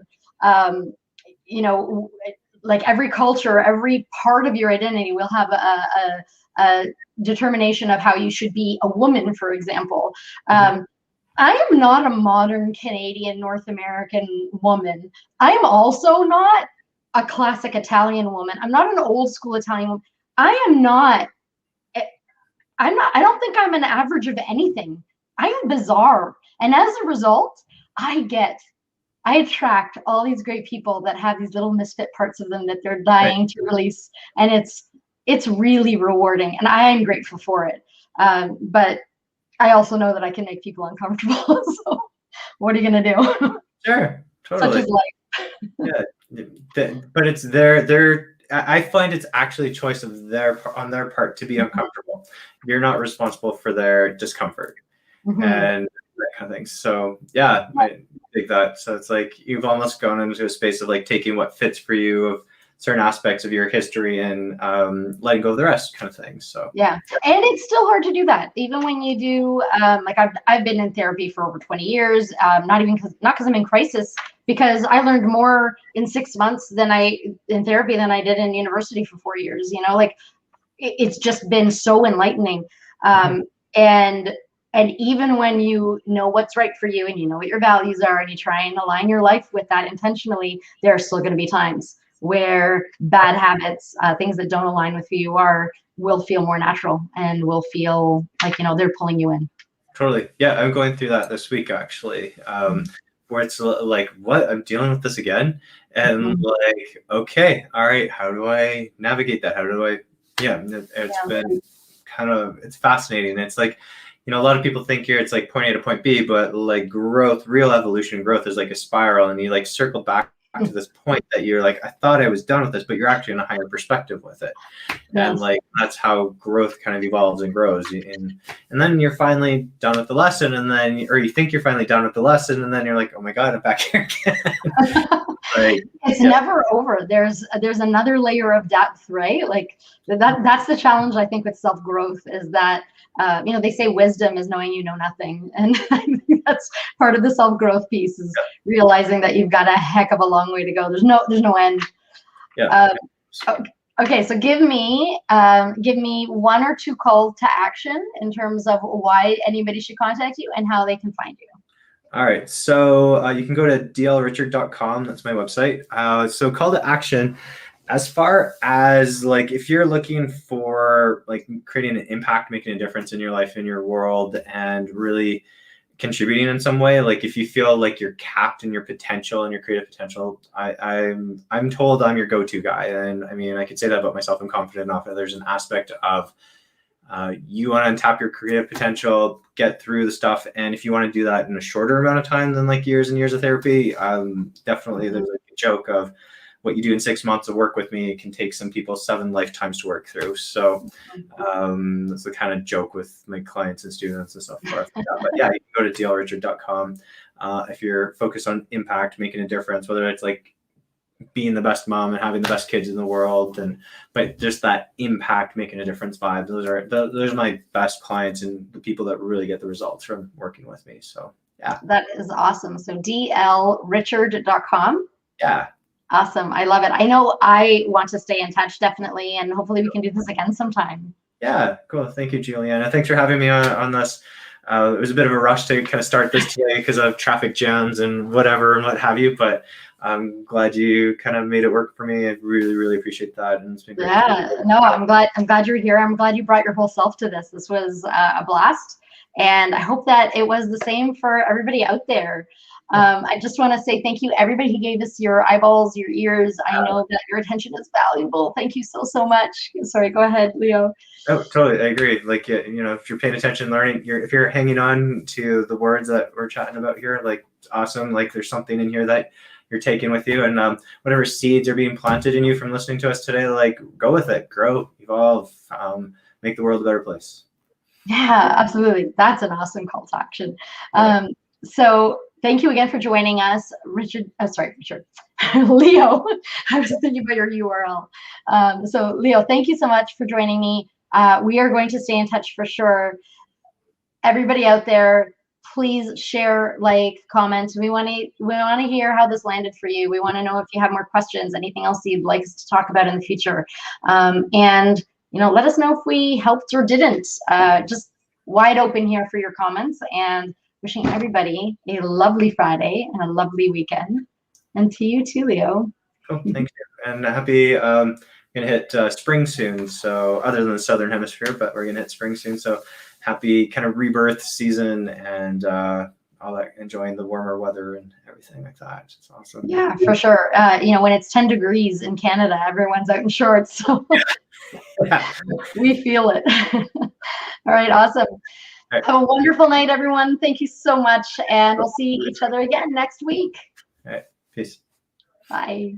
like, every culture, every part of your identity will have a determination of how you should be a woman, for example. I am not a modern Canadian North American woman. I am also not a classic Italian woman. I'm not an old school Italian woman. I don't think I'm an average of anything. I am bizarre. And as a result, I attract all these great people that have these little misfit parts of them that they're dying to release. And it's really rewarding, and I am grateful for it. But I also know that I can make people uncomfortable. So what are you going to do? Sure, Such totally. is life. Yeah, but it's their. I find it's actually a choice of on their part to be uncomfortable. You're not responsible for their discomfort and that kind of thing. So yeah, I think that. So it's like you've almost gone into a space of like taking what fits for you of certain aspects of your history and letting go of the rest, kind of thing. So yeah, and it's still hard to do that, even when you do. Like I've been in therapy for over 20 years. Not because I'm in crisis, because I learned more in 6 months in therapy than I did in university for 4 years. You know, like it's just been so enlightening. And even when you know what's right for you and you know what your values are and you try and align your life with that intentionally, there are still going to be times where bad habits, things that don't align with who you are, will feel more natural and will feel like, they're pulling you in. Totally. Yeah, I'm going through that this week actually, where it's like, what? I'm dealing with this again? And like, okay, all right, how do I navigate that? How do I, it's been it's fascinating. It's like, a lot of people think here it's like point A to point B, but like real evolution growth is like a spiral, and you like circle back to this point that you're like, I thought I was done with this, but you're actually in a higher perspective with it. And like, that's how growth kind of evolves and grows. And then you're finally done with the lesson, or you think you're finally done with the lesson, and then you're like, oh my God, I'm back here again. It's never over. There's another layer of depth, right? Like that's the challenge, I think, with self-growth, is that they say wisdom is knowing you know nothing, and I think that's part of the self-growth piece, is realizing that you've got a heck of a long way to go. There's no end. Okay, so give me one or two calls to action in terms of why anybody should contact you and how they can find you. All right, so you can go to dlrichard.com. That's my website. So call to action, as far as like, if you're looking for like creating an impact, making a difference in your life, in your world, and really contributing in some way, like if you feel like you're capped in your potential and your creative potential, I'm told I'm your go-to guy. And I mean, I could say that about myself. I'm confident enough that there's an aspect of you want to untap your creative potential, get through the stuff. And if you want to do that in a shorter amount of time than like years and years of therapy, definitely there's like a joke of what you do in 6 months of work with me can take some people 7 lifetimes to work through. So that's the kind of joke with my clients and students and stuff. But yeah, you can go to dlrichard.com if you're focused on impact, making a difference, whether it's like being the best mom and having the best kids in the world, but just that impact, making a difference vibe. Those are my best clients and the people that really get the results from working with me. So yeah, that is awesome. So dlrichard.com. Yeah. Awesome. I love it. I know I want to stay in touch, definitely, and hopefully we can do this again sometime. Yeah, cool. Thank you, Juliana. Thanks for having me on this. It was a bit of a rush to kind of start this today because of traffic jams and whatever and what have you, but I'm glad you kind of made it work for me. I really, really appreciate that. And it's been great. Yeah, no, I'm glad you're here. I'm glad you brought your whole self to this. This was a blast. And I hope that it was the same for everybody out there. I just want to say thank you, everybody who gave us your eyeballs, your ears. I know that your attention is valuable. Thank you so much. Sorry, go ahead, Leo. Oh, totally. I agree. Like, if you're paying attention, learning, if you're hanging on to the words that we're chatting about here, like, it's awesome. Like, there's something in here that you're taking with you, and whatever seeds are being planted in you from listening to us today, like, go with it, grow, evolve, make the world a better place. Yeah, absolutely. That's an awesome call to action. So thank you again for joining us, Richard. Leo. I was thinking about your URL. So Leo, thank you so much for joining me. We are going to stay in touch for sure. Everybody out there, please share, like, comment. We want to hear how this landed for you. We want to know if you have more questions, anything else you'd like us to talk about in the future. And let us know if we helped or didn't. Just wide open here for your comments, and wishing everybody a lovely Friday and a lovely weekend. And to you too, Leo. Cool, thank you. And happy, gonna hit spring soon. So other than the Southern Hemisphere, but we're gonna hit spring soon. So happy kind of rebirth season and all that, enjoying the warmer weather and everything like that. It's awesome. Yeah, for sure. When it's 10 degrees in Canada, everyone's out in shorts. So we feel it. All right, awesome. right. Have a wonderful night, everyone. Thank you so much. And we'll see each other again next week. All right. Peace. Bye.